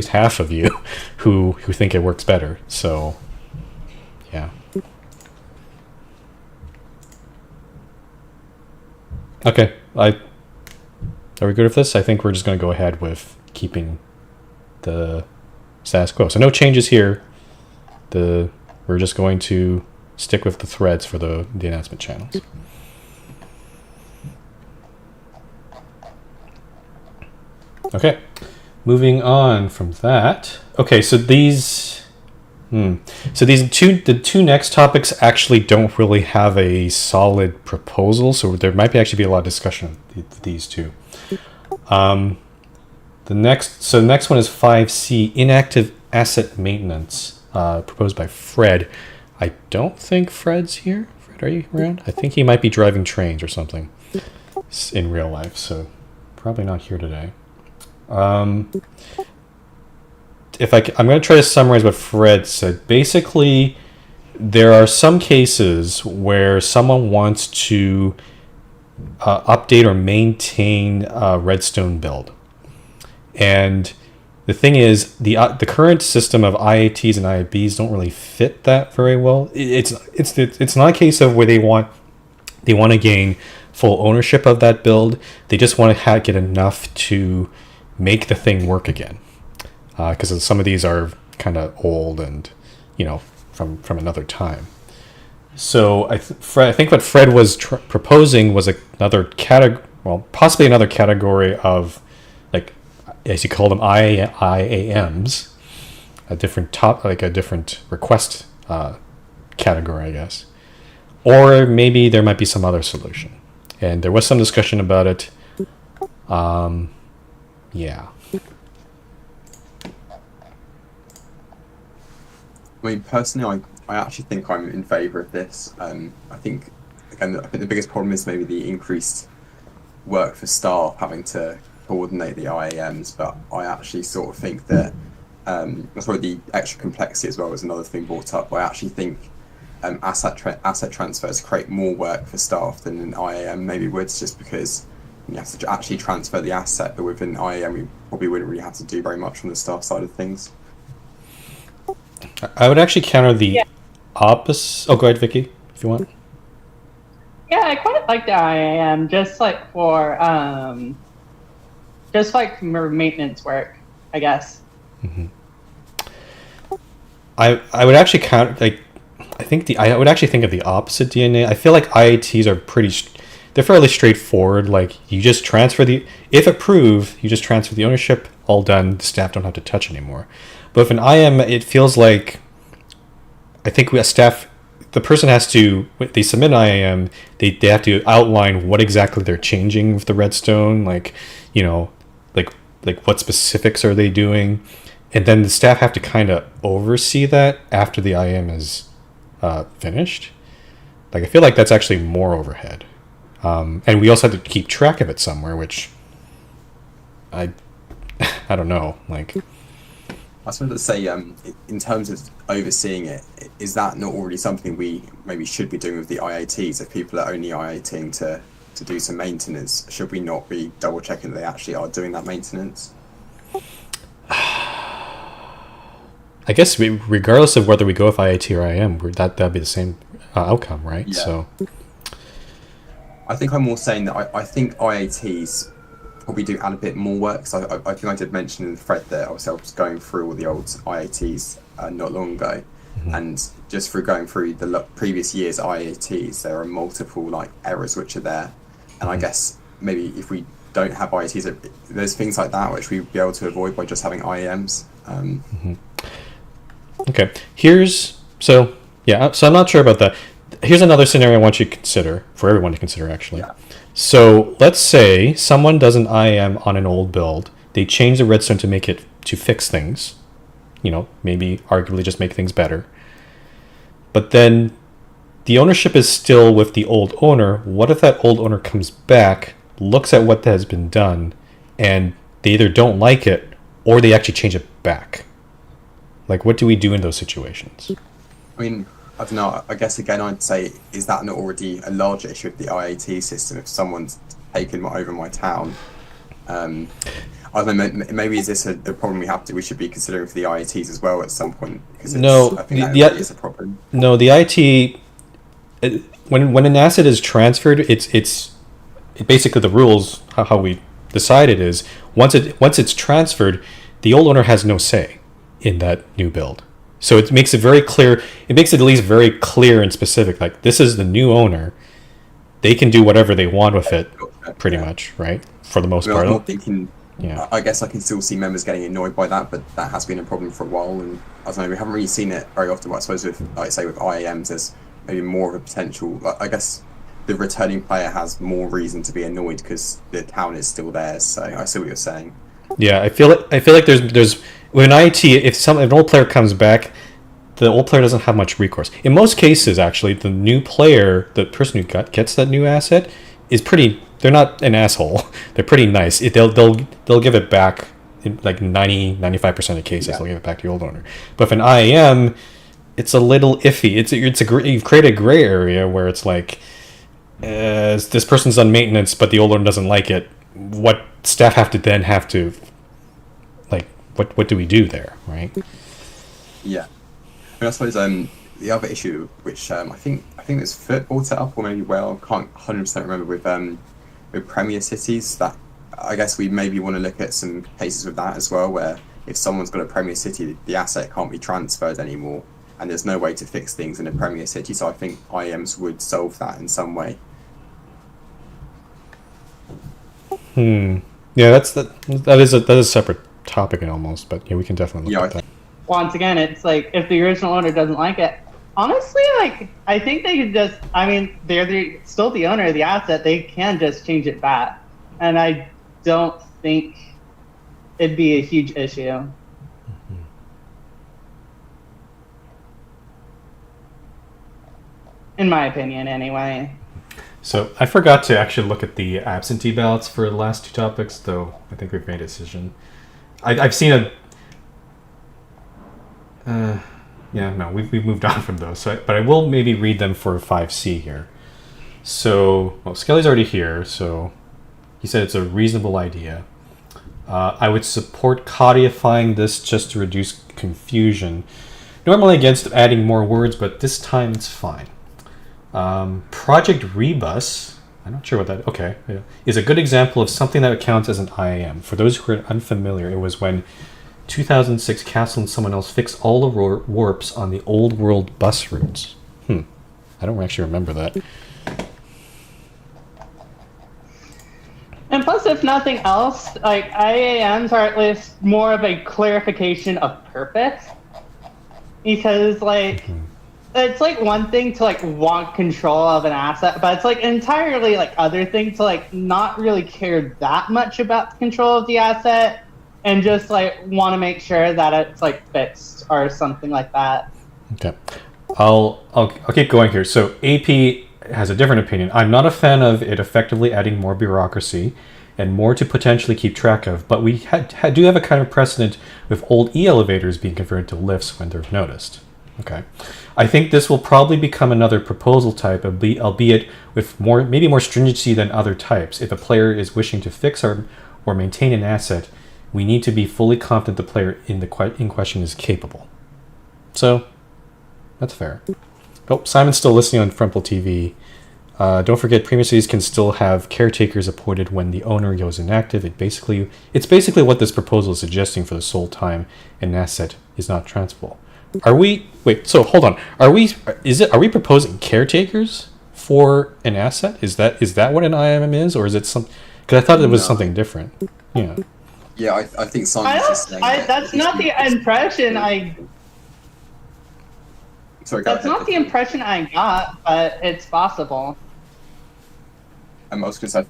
half of you who think it works better. So, yeah. Okay, are we good with this? I think we're just going to go ahead with keeping the status quo. So no changes here. We're just going to stick with the threads for the announcement channels. Okay, moving on from that. Okay, so the two next topics actually don't really have a solid proposal, so there might actually be a lot of discussion of these two. The next one is 5C, inactive asset maintenance, proposed by Fred. I don't think Fred's here. Fred, are you around? I think he might be driving trains or something in real life, so probably not here today. I'm going to try to summarize what Fred said. Basically, there are some cases where someone wants to update or maintain a Redstone build, and the thing is, the current system of IATs and IABs don't really fit that very well. It's not a case of where they want to gain full ownership of that build. They just want to get enough to make the thing work again, because some of these are kind of old and from another time. So I think what Fred was proposing was another possibly another category of, like, as you call them, IAMs, a different request category, I guess, or maybe there might be some other solution. And there was some discussion about it. Yeah. I mean, personally, I actually think I'm in favour of this. I think the biggest problem is maybe the increased work for staff having to coordinate the IAMs, but I actually sort of think that that's probably the extra complexity as well was another thing brought up. I actually think asset transfers create more work for staff than an IAM maybe would, just because you have to actually transfer the asset, but with an IAM we probably wouldn't really have to do very much on the staff side of things. I would actually counter the opposite. Oh, go ahead, Vicky, if you want. Yeah, I quite like the IAM, just like for maintenance work, I guess. Mm-hmm. I would actually count, like, I would actually think of the opposite DNA. I feel like IATs are they're fairly straightforward. Like, you just transfer if approved, you just transfer the ownership, all done. The staff don't have to touch anymore. But with an IAM, it feels like I think we staff, the person has to, they submit an IAM, they have to outline what exactly they're changing with the redstone, like, you know, like what specifics are they doing, and then the staff have to kind of oversee that after the IAM is finished. Like, I feel like that's actually more overhead, and we also have to keep track of it somewhere, which I don't know, like. I was going to say, in terms of overseeing it, is that not already something we maybe should be doing with the IATs? If people are only IATing to do some maintenance, should we not be double checking that they actually are doing that maintenance? I guess regardless of whether we go with IAT or IAM, that'd be the same outcome, right? Yeah. So I think I'm more saying that I think IATs probably do add a bit more work. So I think I did mention in the thread that obviously I was going through all the old IATs not long ago, and just through going through the previous year's IATs, there are multiple like errors which are there, and I guess maybe if we don't have IATs, there's things like that which we'd be able to avoid by just having IAMs. Okay, so I'm not sure about that. Here's another scenario I want you to consider, for everyone to consider, actually. Yeah. So let's say someone does an IAM on an old build. They change the redstone to fix things, you know, maybe arguably just make things better. But then the ownership is still with the old owner. What if that old owner comes back, looks at what has been done, and they either don't like it or they actually change it back? Like, what do we do in those situations? I mean, I don't know. I guess again, I'd say, is that not already a larger issue with the IAT system? If someone's taken over my town, I don't know. Maybe is this a problem we should be considering for the IATs as well at some point? Because No, I think that is a problem. No, the IT, when an asset is transferred, it's basically the rules how we decide it is once it's transferred, the old owner has no say in that new build. So it makes it very clear. It makes it at least very clear and specific. Like, this is the new owner. They can do whatever they want with it, pretty much, right? For the most I part. was more thinking. Yeah. I guess I can still see members getting annoyed by that, but that has been a problem for a while, and I don't know. We haven't really seen it very often. But I suppose with, like I say, with IAMs, there's maybe more of a potential. I guess the returning player has more reason to be annoyed because the town is still theirs. So I see what you're saying. Yeah, I feel like there's with an IT, if an old player comes back, the old player doesn't have much recourse. In most cases, actually, the new player, the person who gets that new asset, is pretty. They're not an asshole. They're pretty nice. They'll give it back in like 95% of cases. Yeah. They'll give it back to the old owner. But if an IAM, it's a little iffy. You've created a gray area where it's like this person's done maintenance, but the old owner doesn't like it. What staff have to like what do we do there, right? Yeah. I suppose the other issue, which I think this Foot brought it up, or maybe I can't 100% remember with Premier Cities, that I guess we maybe want to look at some cases with that as well, where if someone's got a Premier City, the asset can't be transferred anymore, and there's no way to fix things in a Premier City. So I think IAMs would solve that in some way. Yeah, that is a separate topic almost, but yeah, we can definitely look at that. Once again, it's like, if the original owner doesn't like it, honestly, like, I think they could just, I mean, they're still the owner of the asset, they can just change it back. And I don't think it'd be a huge issue. Mm-hmm. In my opinion, anyway. So I forgot to actually look at the absentee ballots for the last two topics, though I think we've made a decision. I've seen we've moved on from those. But I will maybe read them for 5C here. So, Skelly's already here, so he said it's a reasonable idea. I would support codifying this just to reduce confusion. Normally against adding more words, but this time it's fine. Project Rebus, I'm not sure what that, okay, yeah, is a good example of something that counts as an IAM. For those who are unfamiliar, it was when 2006 Castle and someone else fixed all the warps on the old world bus routes. I don't actually remember that. And plus, if nothing else, like, IAMs are at least more of a clarification of purpose. Because, like, it's like one thing to like want control of an asset, but it's like entirely like other thing to like not really care that much about the control of the asset and just like want to make sure that it's like fixed or something like that. Okay, I'll keep going here. So AP has a different opinion. I'm not a fan of it effectively adding more bureaucracy and more to potentially keep track of, but we do have a kind of precedent with old e-elevators being converted to lifts when they're noticed. Okay, I think this will probably become another proposal type, albeit with maybe more stringency than other types. If a player is wishing to fix or maintain an asset, we need to be fully confident the player in question is capable. So, that's fair. Oh, Simon's still listening on Frontal TV. Don't forget, Premier Cities can still have caretakers appointed when the owner goes inactive. It's basically what this proposal is suggesting for the sole time an asset is not transferable. So hold on. Are we proposing caretakers for an asset? Is that what an IMM is, or is it some? Because I thought it was something different. Yeah. Yeah, I think Simon's just saying That's not the impression I. Sorry, That's not the impression I got, but it's possible. I was going to say,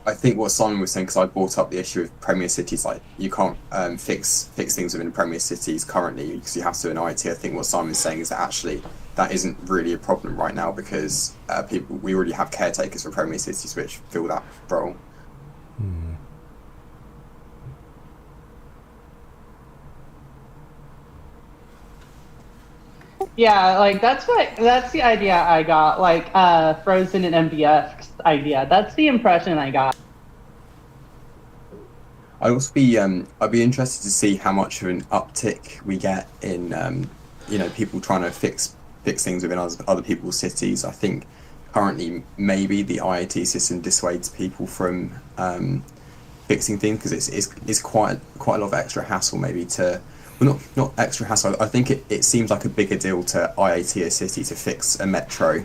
I think what Simon was saying, because I brought up the issue of Premier Cities, like you can't fix things within Premier Cities currently because you have to in IT. I think what Simon's saying is that actually that isn't really a problem right now because we already have caretakers for Premier Cities which fill that role. Hmm. Yeah, like that's the idea I got. Like Frozen and MBF's idea. That's the impression I got. I'd be interested to see how much of an uptick we get in people trying to fix things within other people's cities. I think currently maybe the IoT system dissuades people from fixing things because it's quite a lot of extra hassle maybe to. Well, not extra hassle. I think it seems like a bigger deal to IAT a city to fix a metro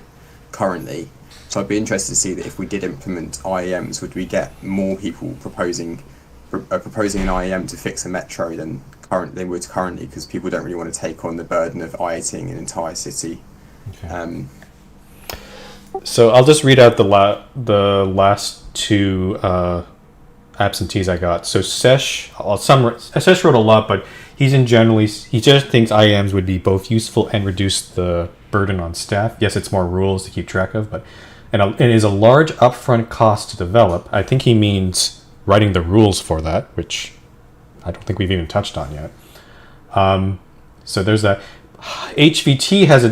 currently. So I'd be interested to see that if we did implement IAMs, would we get more people proposing an IAM to fix a metro than would currently, because people don't really want to take on the burden of IATing an entire city. Okay. So I'll just read out the last two absentees I got. So Sesh wrote a lot, but he just thinks IAMs would be both useful and reduce the burden on staff. Yes, it's more rules to keep track of, but it is a large upfront cost to develop. I think he means writing the rules for that, which I don't think we've even touched on yet. So there's that. HVT has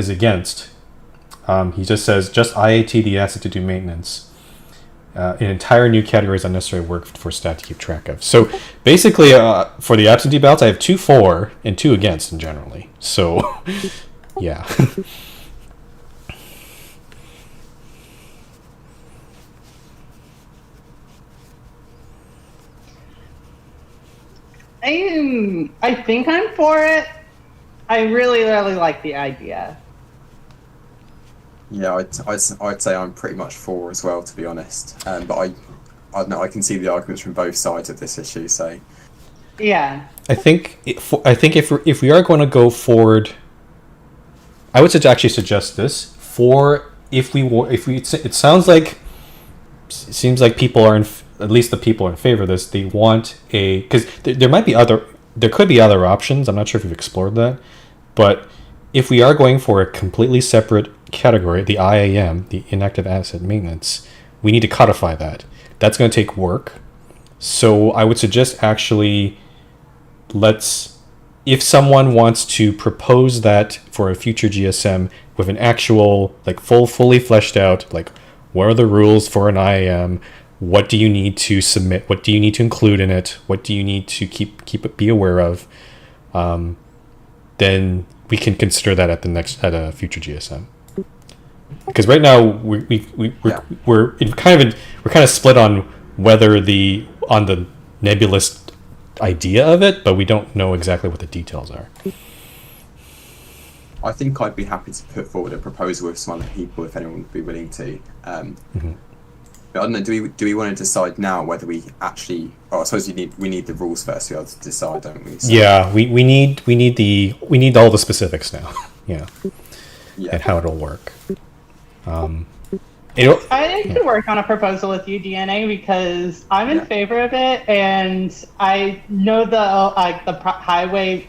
against. He just says just IAT the asset to do maintenance. An entire new category is unnecessary work for staff to keep track of. So basically, for the absentee ballots, I have 2 for and 2 against in generally. So, yeah. I think I'm for it. I really, really like the idea. Yeah, I'd say I'm pretty much for as well, to be honest. But I don't know. I can see the arguments from both sides of this issue. So yeah, I think if we are going to go forward, I would actually suggest this for it seems like people are at least the people in favor of this. They want because there could be other options. I'm not sure if you've explored that, but if we are going for a completely separate category, the IAM, the inactive asset maintenance, we need to codify that. That's going to take work. So I would suggest actually if someone wants to propose that for a future GSM with an actual fully fleshed out, what are the rules for an IAM? What do you need to submit? What do you need to include in it? What do you need to be aware of? Then we can consider that at a future GSM. Because right now we're kind of split on whether on the nebulous idea of it, but we don't know exactly what the details are. I think I'd be happy to put forward a proposal with some other people if anyone would be willing to. But I don't know. Do we want to decide now whether we actually? Oh, I suppose we need the rules first to be able to decide, don't we? So, Yeah, we need all the specifics now. Yeah, yeah. and how it'll work. I need to work on a proposal with you, DNA, because I'm in favor of it, and I know the highway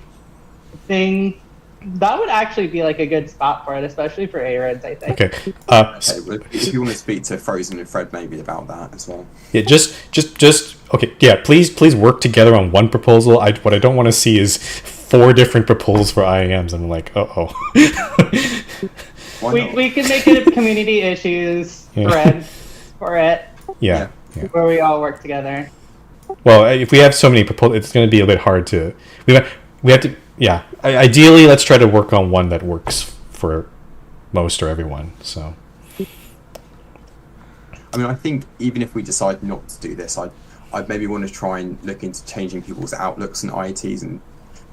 thing. That would actually be like a good spot for it, especially for A-roads, I think. Okay. Okay, well, if you want to speak to Frozen and Fred maybe about that as well. Yeah, just okay. Yeah, please work together on one proposal. What I don't want to see is 4 different proposals for IAMs. I'm like, oh. We can make it a community issues thread for it. Yeah. Where we all work together. Well, if we have so many proposals, it's going to be a bit hard to. We have to. Yeah. Ideally, let's try to work on one that works for most or everyone. So. I mean, I think even if we decide not to do this, I'd maybe want to try and look into changing people's outlooks on IETs and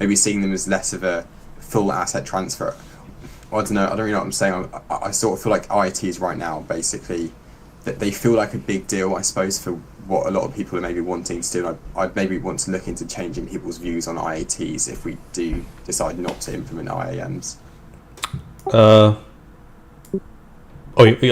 maybe seeing them as less of a full asset transfer. I don't know. I don't really know what I'm saying. I sort of feel like IETs right now, basically, that they feel like a big deal, I suppose, for what a lot of people are maybe wanting to do. I'd maybe want to look into changing people's views on IETs if we do decide not to implement IAMs. Are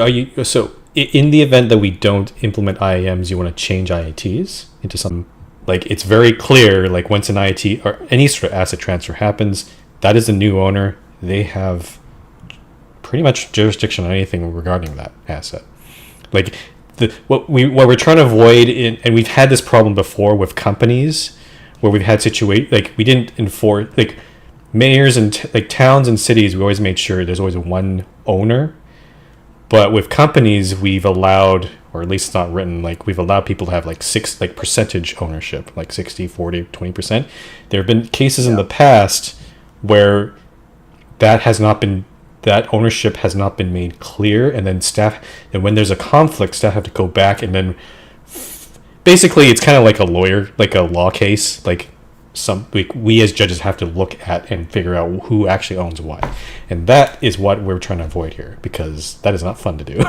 you so? In the event that we don't implement IAMs, you want to change IATs into some, like, it's very clear, like, once an IAT or any sort of asset transfer happens, that is a new owner. They have pretty much jurisdiction on anything regarding that asset. Like, what we're trying to avoid, and we've had this problem before with companies, where we've had like, we didn't enforce, like, mayors and like towns and cities, we always made sure there's always one owner. But with companies, we've allowed, or at least it's not written, like, we've allowed people to have like percentage ownership, like 60, 40, 20%. There have been cases in the past where that ownership has not been made clear, and then when there's a conflict, staff have to go back and then basically it's kind of like a law case, like we as judges have to look at and figure out who actually owns what, and that is what we're trying to avoid here, because that is not fun to do.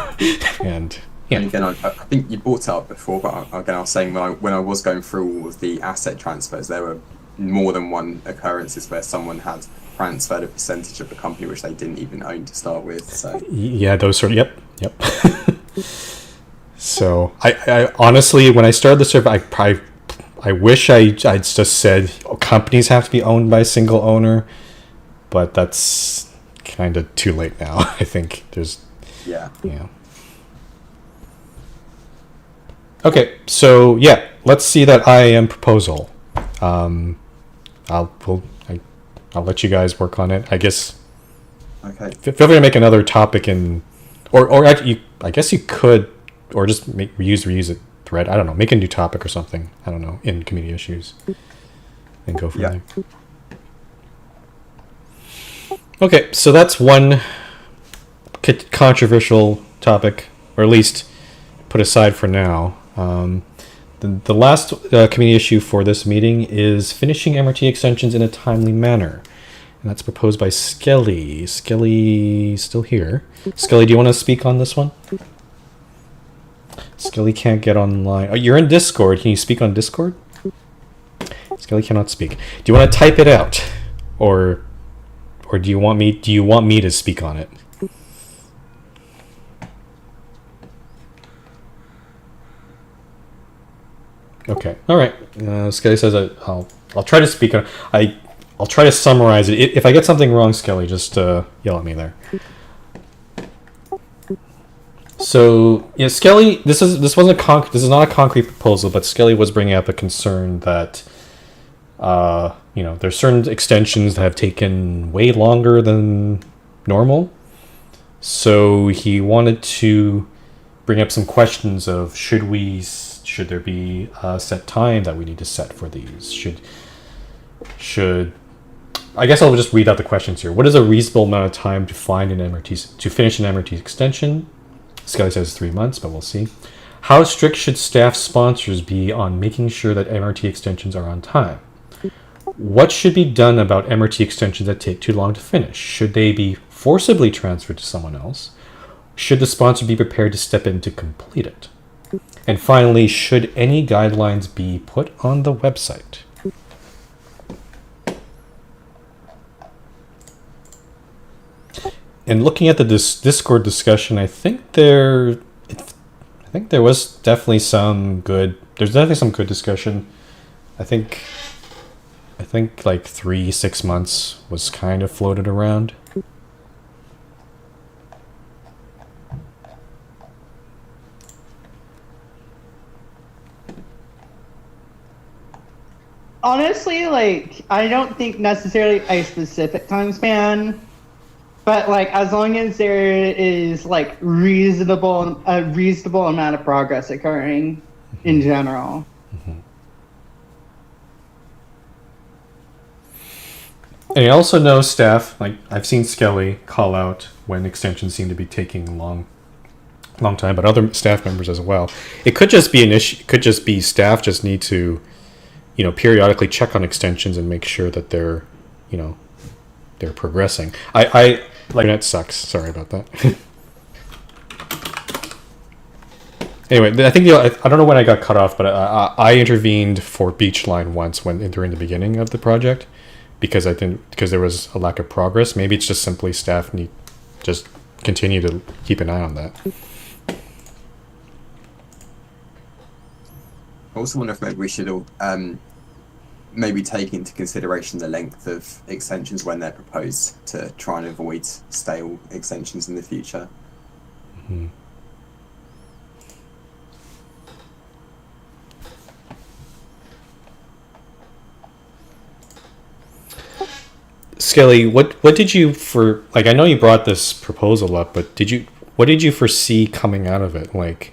And again, I think you brought it up before, but again, I was saying when I was going through all of the asset transfers, there were more than one occurrences where someone had transferred a percentage of the company which they didn't even own to start with. So yeah, those sort of yep. So I honestly, when I started the survey, I wish I'd just said companies have to be owned by a single owner, but that's kind of too late now. I think there's yeah. Okay, so yeah, let's see that IAM proposal. I'll let you guys work on it, I guess. Okay. Feel free to make another topic or actually, I guess you could, or just reuse it thread. I don't know. Make a new topic or something. I don't know, in community issues, and go from there. Okay, so that's one controversial topic, or at least put aside for now. The last community issue for this meeting is finishing MRT extensions in a timely manner. And that's proposed by Skelly. Skelly still here. Skelly, do you want to speak on this one? Skelly can't get online. Oh, you're in Discord. Can you speak on Discord? Skelly cannot speak. Do you want to type it out? Or do you want me to speak on it? Okay. All right. Skelly says I'll try to speak on it. I'll try to summarize it. If I get something wrong, Skelly, just yell at me there. So yeah, Skelly, this is not a concrete proposal, but Skelly was bringing up a concern that there's certain extensions that have taken way longer than normal. So he wanted to bring up some questions of should there be a set time that we need to set for these? Should I guess I'll just read out the questions here. What is a reasonable amount of time to finish an MRT extension? Skelly says 3 months, but we'll see. How strict should staff sponsors be on making sure that MRT extensions are on time? What should be done about MRT extensions that take too long to finish? Should they be forcibly transferred to someone else? Should the sponsor be prepared to step in to complete it? And finally, should any guidelines be put on the website? And looking at the Discord discussion, I think there was definitely some good. There's definitely some good discussion. I think like 3-6 months was kind of floated around. Honestly, like, I don't think necessarily a specific time span, but like as long as there is like a reasonable amount of progress occurring in general. And I also know staff, like I've seen Skelly call out when extensions seem to be taking a long time, but other staff members as well. It could just be an issue. It could just be staff just need to, periodically check on extensions and make sure that they're progressing. I like that sucks. Sorry about that. Anyway, I think I don't know when I got cut off, but I intervened for Beachline once during the beginning of the project because there was a lack of progress. Maybe it's just simply staff need just continue to keep an eye on that. I also wonder if maybe we should all maybe take into consideration the length of extensions when they're proposed to try and avoid stale extensions in the future. Mm-hmm. Skelly, what did you I know you brought this proposal up, but what did you foresee coming out of it? Like,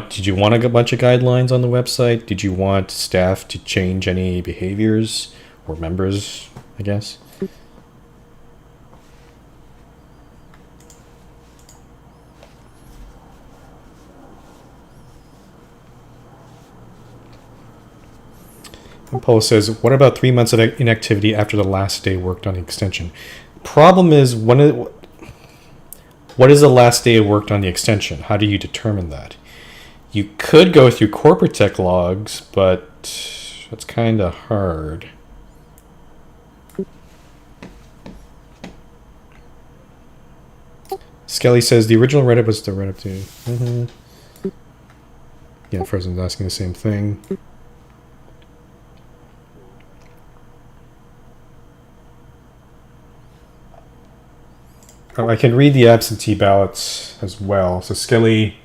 did you want a bunch of guidelines on the website? Did you want staff to change any behaviors or members, I guess? And Paul says, what about 3 months of inactivity after the last day worked on the extension? Problem is, what is the last day worked on the extension? How do you determine that? You could go through corporate tech logs, but that's kind of hard. Skelly says, the original Reddit was the Reddit too. Mm-hmm. Yeah, Frozen's asking the same thing. I can read the absentee ballots as well. So Skelly,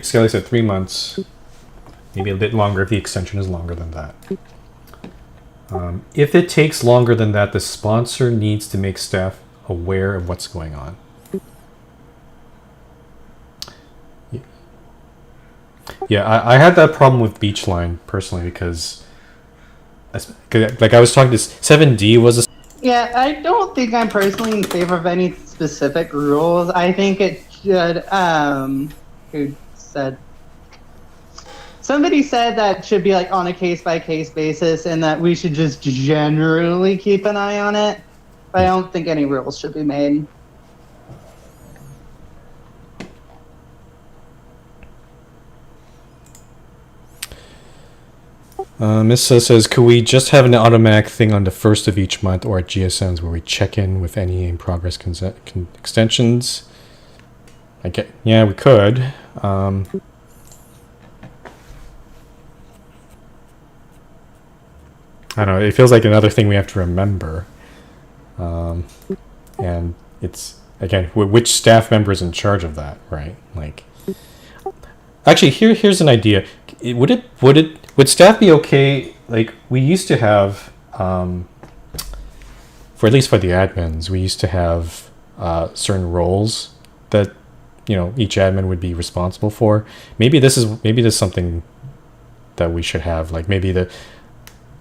Skelly said 3 months, maybe a bit longer if the extension is longer than that. If it takes longer than that, the sponsor needs to make staff aware of what's going on. Yeah, I had that problem with Beachline personally because like I was talking to 7D was a... Yeah, I don't think I'm personally in favor of any specific rules. I think it should, who said? Somebody said that it should be like on a case-by-case basis and that we should just generally keep an eye on it. But I don't think any rules should be made. Missa says, could we just have an automatic thing on the first of each month or at GSMs where we check in with any in-progress extensions? Yeah, we could. I don't know, it feels like another thing we have to remember. And it's, again, which staff member is in charge of that, right? Like, actually, here's an idea. Would staff be okay? Like, we used to have, for at least for the admins, we used to have certain roles that each admin would be responsible for. Maybe this is something that we should have. Like maybe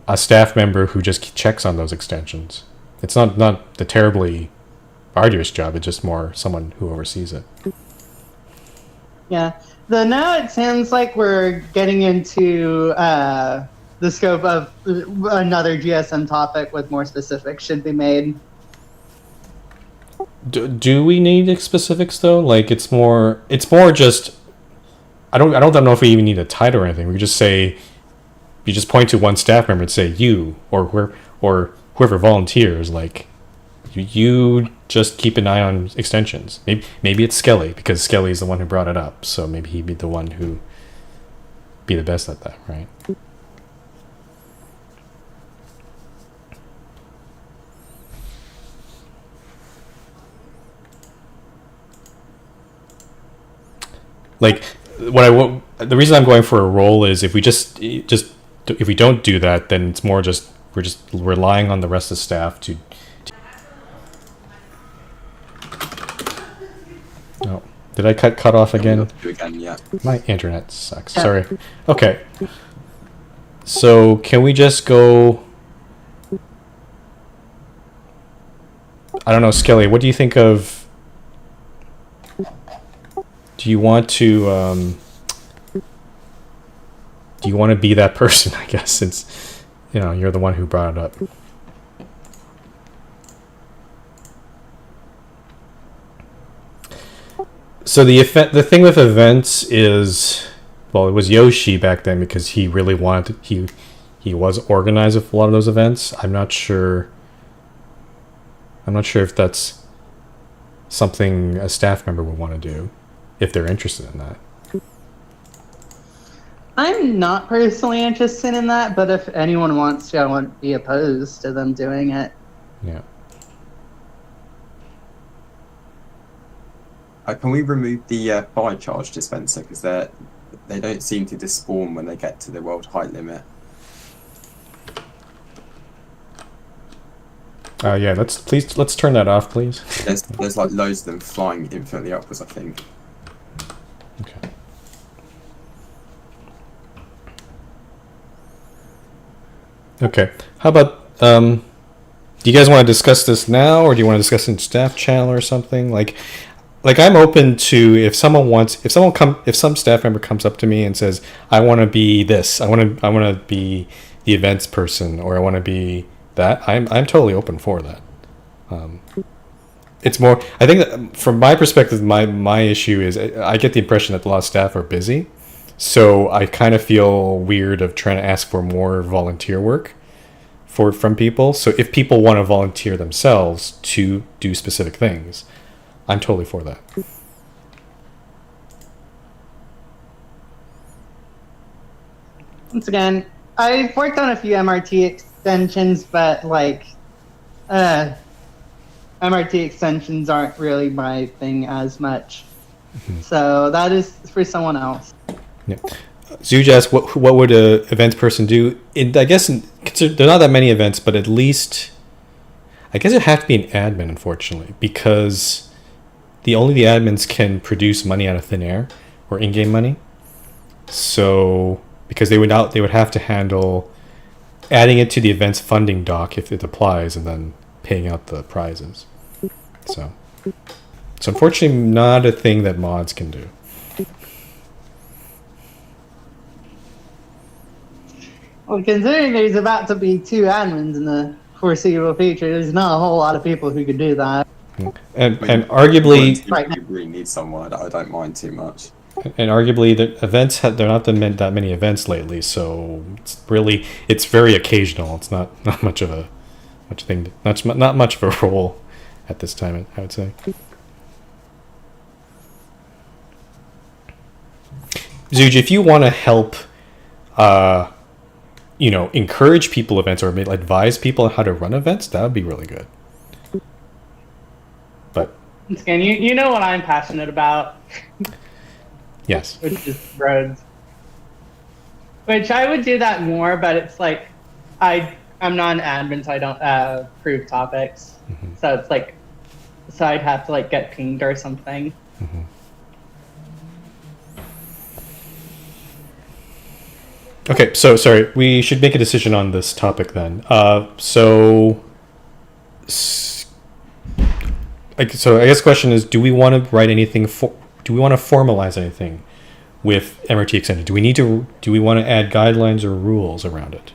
a staff member who just checks on those extensions. It's not the terribly arduous job. It's just more someone who oversees it. Yeah. Though now it sounds like we're getting into the scope of another GSM topic with more specifics should be made. Do we need specifics though? Like it's more just I don't know if we even need a title or anything. We just say you just point to one staff member and say you or whoever volunteers. Like you just keep an eye on extensions. Maybe it's Skelly because Skelly is the one who brought it up. So maybe he'd be the one who be the best at that, right? Like the reason I'm going for a role is if we just if we don't do that, then it's more just we're just relying on the rest of the staff to Oh, did I cut off again? Yeah. My internet sucks. Sorry. Okay. So can we just go? I don't know, Skelly. What do you think of? Do you want to? Do you want to be that person? I guess since you're the one who brought it up. So the thing with events is, well, it was Yoshi back then because he really wanted he was organized with a lot of those events. I'm not sure if that's something a staff member would want to do if they're interested in that. I'm not personally interested in that, but if anyone wants to, I wouldn't be opposed to them doing it. Yeah. Can we remove the fire charge dispenser because they don't seem to despawn when they get to the world height limit? Yeah. Let's turn that off, please. There's like loads of them flying infinitely upwards, I think. Okay. Okay. How about do you guys want to discuss this now, or do you want to discuss it in staff channel or something? Like I'm open to if some staff member comes up to me and says, I want to be this, I want to be the events person, or I want to be that, I'm totally open for that. It's more, I think that from my perspective, my issue is I get the impression that a lot of staff are busy, so I kind of feel weird of trying to ask for more volunteer work from people. So if people want to volunteer themselves to do specific things, I'm totally for that. Once again, I've worked on a few MRT extensions, but MRT extensions aren't really my thing as much. Mm-hmm. So that is for someone else. Yeah. Zuj asked, what would a events person do? I guess there are not that many events, but at least I guess it have to be an admin, unfortunately, because the admins can produce money out of thin air or in-game money. So because they would have to handle adding it to the event's funding doc if it applies, and then paying out the prizes. So unfortunately, not a thing that mods can do. Well, considering there's about to be 2 admins in the foreseeable future, there's not a whole lot of people who could do that. And arguably, right now, you really need someone. I don't mind too much. And arguably, the events there are not that many events lately, so it's very occasional. It's not much of a thing, not much of a role at this time, I would say. Zuj, if you want to help, encourage people events or advise people on how to run events, that would be really good. But again, you know what I'm passionate about. Yes. Which is roads. Which I would do that more, but it's like I'm not an admin, so I don't approve topics. Mm-hmm. So it's like, so I'd have to get pinged or something. Mm-hmm. Okay, so sorry, we should make a decision on this topic then. So I guess the question is, do we want to write anything do we want to formalize anything with MRT extension? Do we want to add guidelines or rules around it?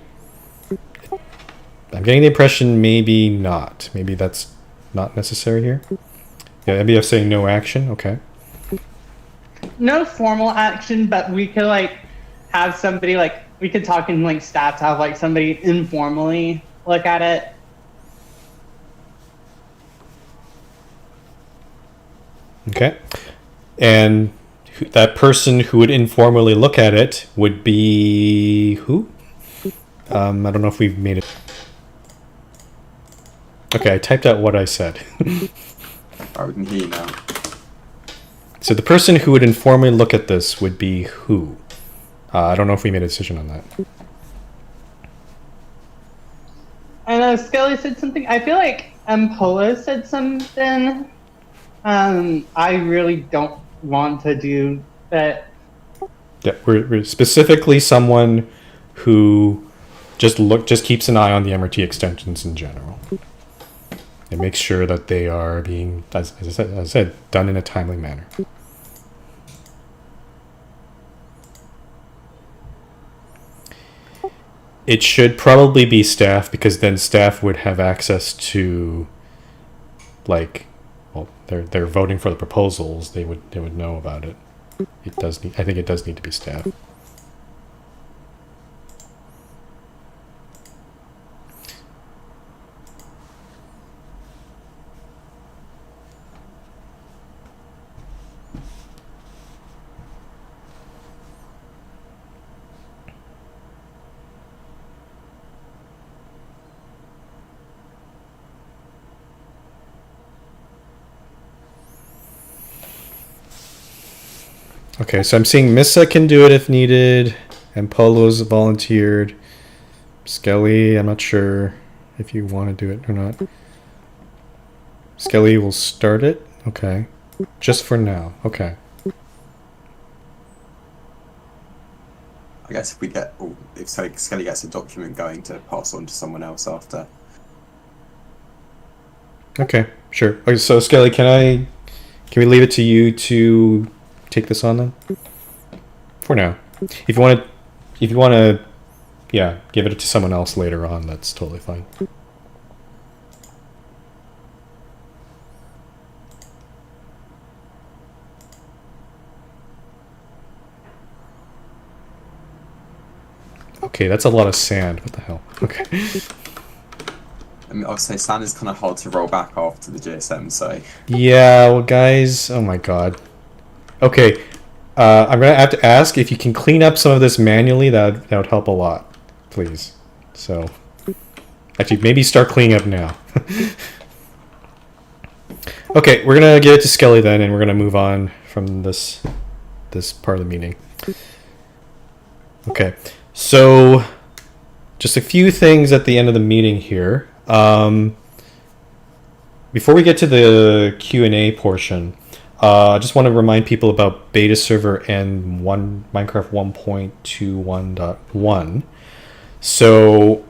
I'm getting the impression maybe not. Maybe that's not necessary here. Yeah, MBF saying no action. Okay. No formal action, but we could like have somebody like we could talk in like staff to have like somebody informally look at it. Okay. And that person who would informally look at it would be who? I don't know if we've made it. Okay, I typed out what I said. I wouldn't hear you now. So the person who would informally look at this would be who? I don't know if we made a decision on that. I know Skelly said something. I feel like Polo said something. I really don't want to do that. Yeah, we're specifically someone who just keeps an eye on the MRT extensions in general. And makes sure that they are being, as I said, done in a timely manner. It should probably be staff, because then staff would have access to, like, well, they're voting for the proposals. They would know about it. It does need. I think it does need to be staff. Okay, so I'm seeing Missa can do it if needed, and Polo's volunteered. Skelly, I'm not sure if you want to do it or not. Skelly will start it. Okay, just for now. Okay. I guess if we get, if Skelly gets a document going to pass on to someone else after. Okay, sure. Okay, so Skelly, can we leave it to you to take this on then? For now. If you want to, yeah, give it to someone else later on, that's totally fine. Okay, that's a lot of sand. What the hell? Okay. I mean, I'll say sand is kind of hard to roll back after the GSM, so. Yeah, well, guys, oh my god. Okay, I'm gonna have to ask if you can clean up some of this manually. That would help a lot, please. So, actually, maybe start cleaning up now. Okay, we're gonna give it to Skelly then, and we're gonna move on from this part of the meeting. Okay, so just a few things at the end of the meeting here. Before we get to the Q&A portion, I just want to remind people about beta server and Minecraft 1.21.1. So,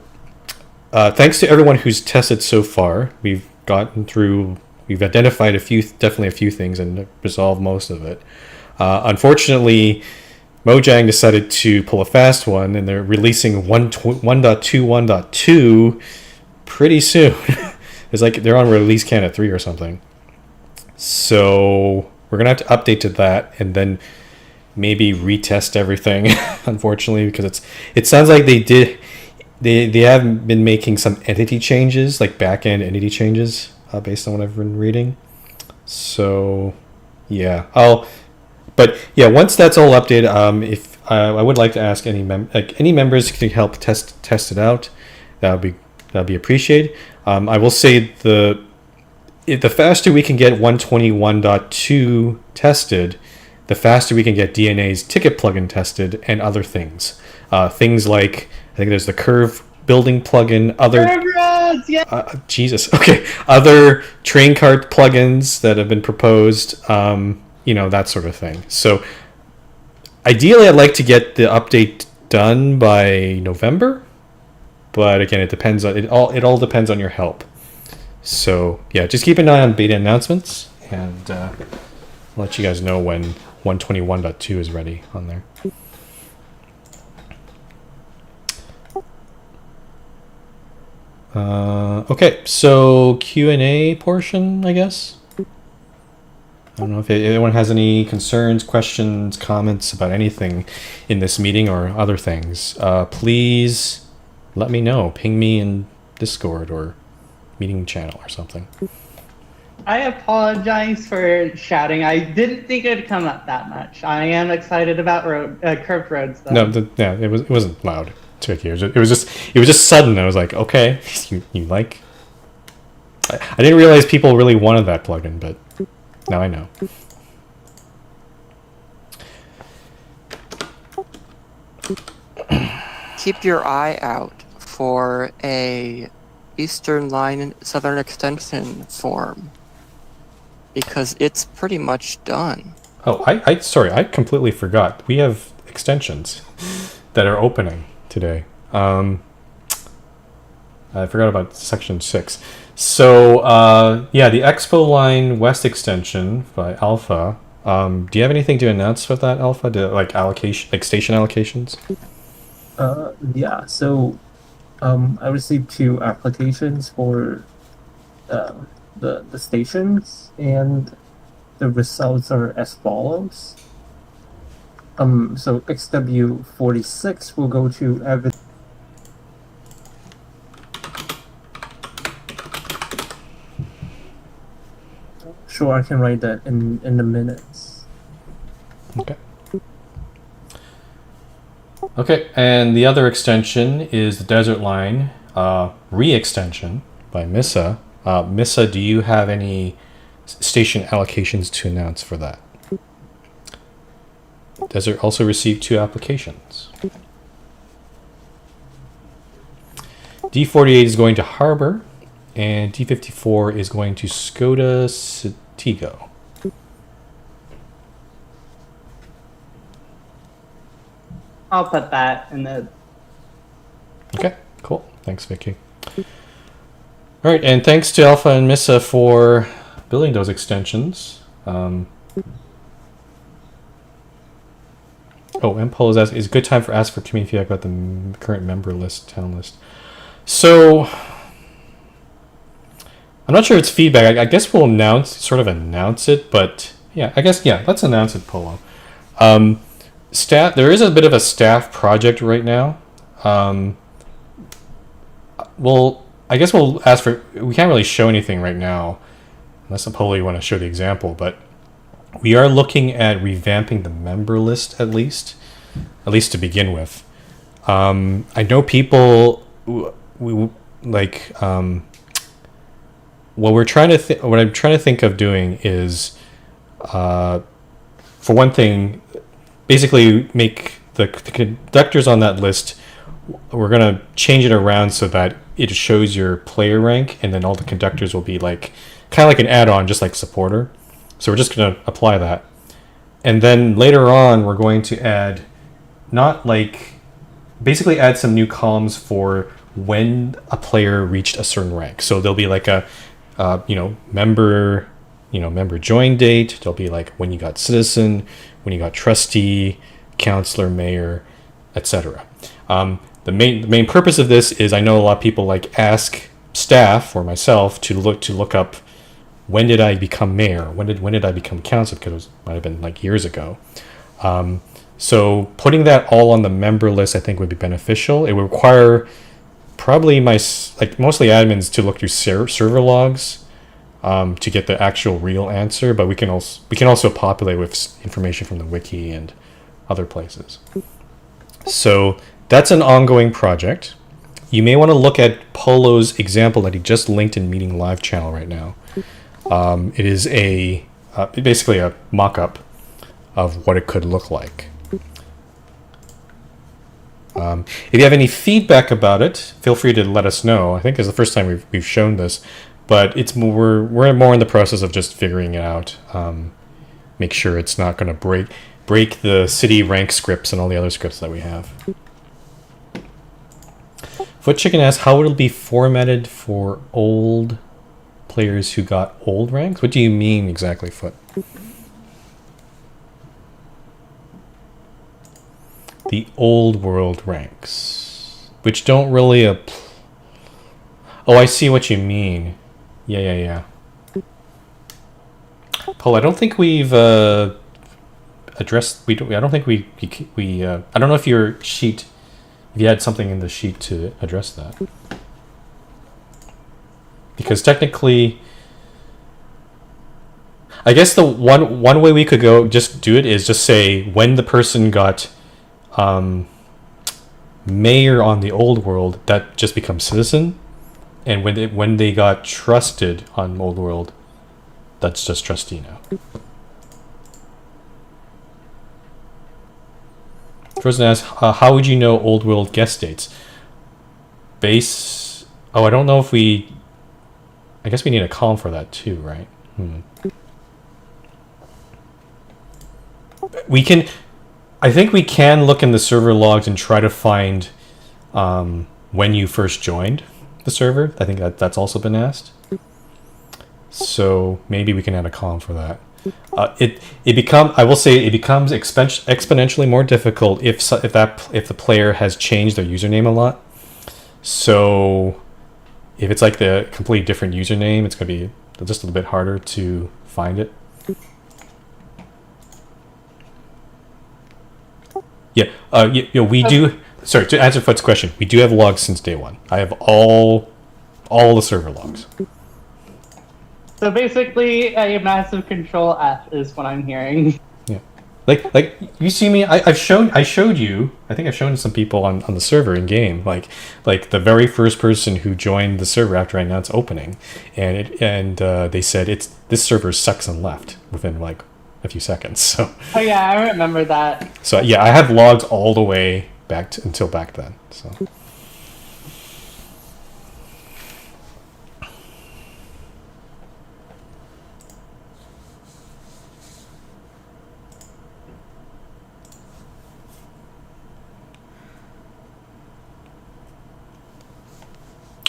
thanks to everyone who's tested so far. We've identified definitely a few things and resolved most of it. Unfortunately, Mojang decided to pull a fast one, and they're releasing 1.21.2 pretty soon. It's like they're on release candidate 3 or something. So we're gonna have to update to that, and then maybe retest everything. Unfortunately, because it sounds like they have been making some entity changes, like back-end entity changes, based on what I've been reading. So yeah, but yeah, once that's all updated, if I would like to ask any members can help test it out, that'd be appreciated. I will say the faster we can get 121.2 tested, the faster we can get DNA's ticket plugin tested and other things. Things like, I think there's the curve building plugin, Jesus, okay, other train cart plugins that have been proposed, that sort of thing. So ideally, I'd like to get the update done by November, but again, it all depends on your help. So yeah, just keep an eye on beta announcements, and I'll let you guys know when 121.2 is ready on there. Okay, so Q&A portion, I guess. don't know if anyone has any concerns, questions, comments about anything in this meeting or other things. Please let me know. Ping me in Discord or meeting channel or something. I apologize for shouting. I didn't think it would come up that much. I am excited about curved roads, though. No, yeah, it wasn't loud. Tricky. It was just sudden. I was like, okay, you like. I didn't realize people really wanted that plugin, but now I know. Keep your eye out for a Eastern Line and Southern Extension form, because it's pretty much done. Oh, sorry, I completely forgot. We have extensions that are opening today. I forgot about section 6. So, yeah, the Expo Line West extension by Alpha. Do you have anything to announce with that, Alpha? Like station allocations? Yeah. So, I received 2 applications for the stations, and the results are as follows. So XW46 will go to Evan. Sure, I can write that in the minutes. Okay. Okay, and the other extension is the Desert Line re-extension by Missa. Missa, do you have any station allocations to announce for that? Desert also received 2 applications. D48 is going to Harbor, and D54 is going to Skoda Citigo. I'll put that in the... Okay, cool. Thanks, Vicky. All right, and thanks to Alpha and Missa for building those extensions. MPol is asking, is a good time for ask for community feedback about the current member list, town list. So, I'm not sure it's feedback. I guess we'll sort of announce it, but yeah, let's announce it, Polo. There is a bit of a staff project right now. I guess we'll ask for, we can't really show anything right now, unless Polo you want to show the example, but we are looking at revamping the member list at least to begin with. I know people, what I'm trying to think of doing is, for one thing, basically make the conductors on that list, we're going to change it around so that it shows your player rank, and then all the conductors will be like kind of like an add-on, just like supporter. So we're just going to apply that. And then later on, we're going to add basically add some new columns for when a player reached a certain rank. So there'll be like a member join date. There'll be like when you got citizen, when you got trustee, counselor, mayor, etc. The main purpose of this is, I know a lot of people ask staff or myself to look up, when did I become mayor? When did I become council? Because it might have been years ago. So putting that all on the member list, I think, would be beneficial. It would require probably mostly admins to look through server logs to get the actual real answer. But we can also populate with information from the wiki and other places. So that's an ongoing project. You may want to look at Polo's example that he just linked in Meeting Live channel right now. It is basically a mock-up of what it could look like. If you have any feedback about it, feel free to let us know. I think it's the first time we've shown this, but we're more in the process of just figuring it out. Make sure it's not going to break the city rank scripts and all the other scripts that we have. Foot Chicken asks, how will it be formatted for old players who got old ranks? What do you mean exactly, Foot? The old world ranks, which don't really Oh, I see what you mean. Yeah. Paul, I don't think we've addressed. I don't think we. I don't know if your sheet. If you had something in the sheet to address that. Because technically, I guess the one way we could go just do it is just say when the person got mayor on the old world, that just becomes citizen, and when they got trusted on old world, that's just trustee now. Frozen asks, how would you know old world guest dates? Base. Oh, I don't know if we. I guess we need a column for that too, right? We can. I think we can look in the server logs and try to find when you first joined the server. I think that's also been asked. So maybe we can add a column for that. I will say it becomes exponentially more difficult if the player has changed their username a lot. So if it's like the completely different username, it's going to be just a little bit harder to find it. Yeah, we do. Sorry, to answer Foot's question, we do have logs since day one. I have all the server logs. So basically, a massive control F is what I'm hearing. Yeah, like you see me. I showed you. I think I've shown some people on the server in game. Like the very first person who joined the server after I announced opening, and they said this server sucks and left within like a few seconds. So. Oh yeah, I remember that. So yeah, I have logs all the way back until back then. So.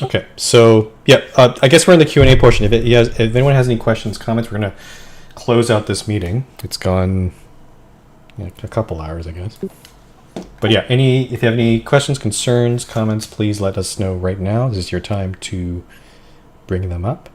Okay, so yeah, I guess we're in the Q&A portion. If anyone has any questions, comments, we're gonna close out this meeting. It's gone a couple hours, I guess. But yeah, if you have any questions, concerns, comments, please let us know right now. This is your time to bring them up.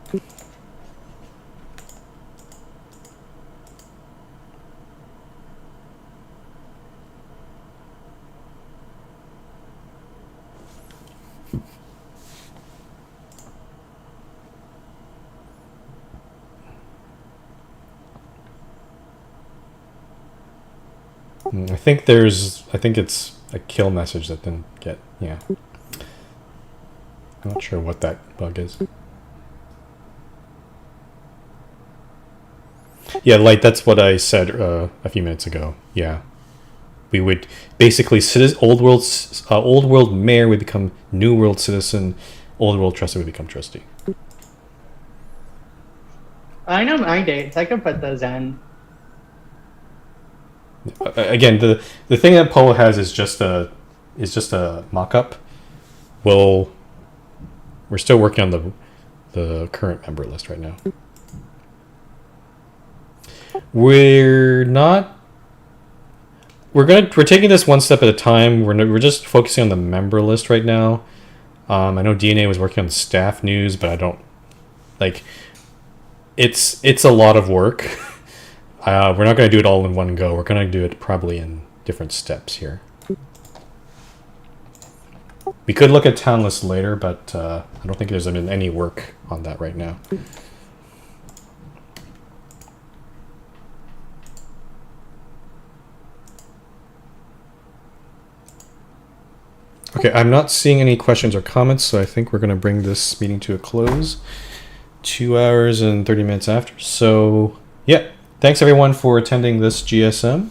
I think it's a kill message that didn't get, yeah. I'm not sure what that bug is. Yeah, like that's what I said a few minutes ago. Yeah. We would basically old world mayor would become new world citizen, old world trustee would become trustee. I know my dates. I can put those in. Again, the thing that Polo has is just a mock-up. We're still working on the current member list right now. We're taking this one step at a time. We're just focusing on the member list right now. I know DNA was working on the staff news, but I don't like. It's a lot of work. We're not going to do it all in one go. We're going to do it probably in different steps here. We could look at town list later, but I don't think there's been any work on that right now. Okay, I'm not seeing any questions or comments, so I think we're going to bring this meeting to a close. 2 hours and 30 minutes after. So, yeah. Thanks everyone for attending this GSM.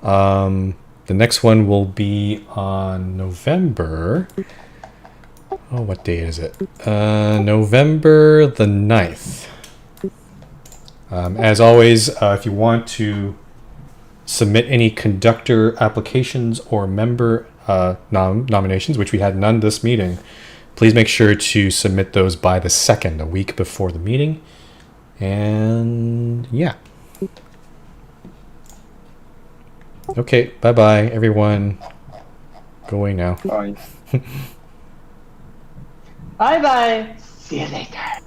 The next one will be on November. Oh, what date is it? November the 9th. As always, if you want to submit any conductor applications or member nominations, which we had none this meeting, please make sure to submit those by the 2nd, a week before the meeting. And yeah. Okay, bye-bye, everyone. Go away now. Bye. Bye bye. See you later.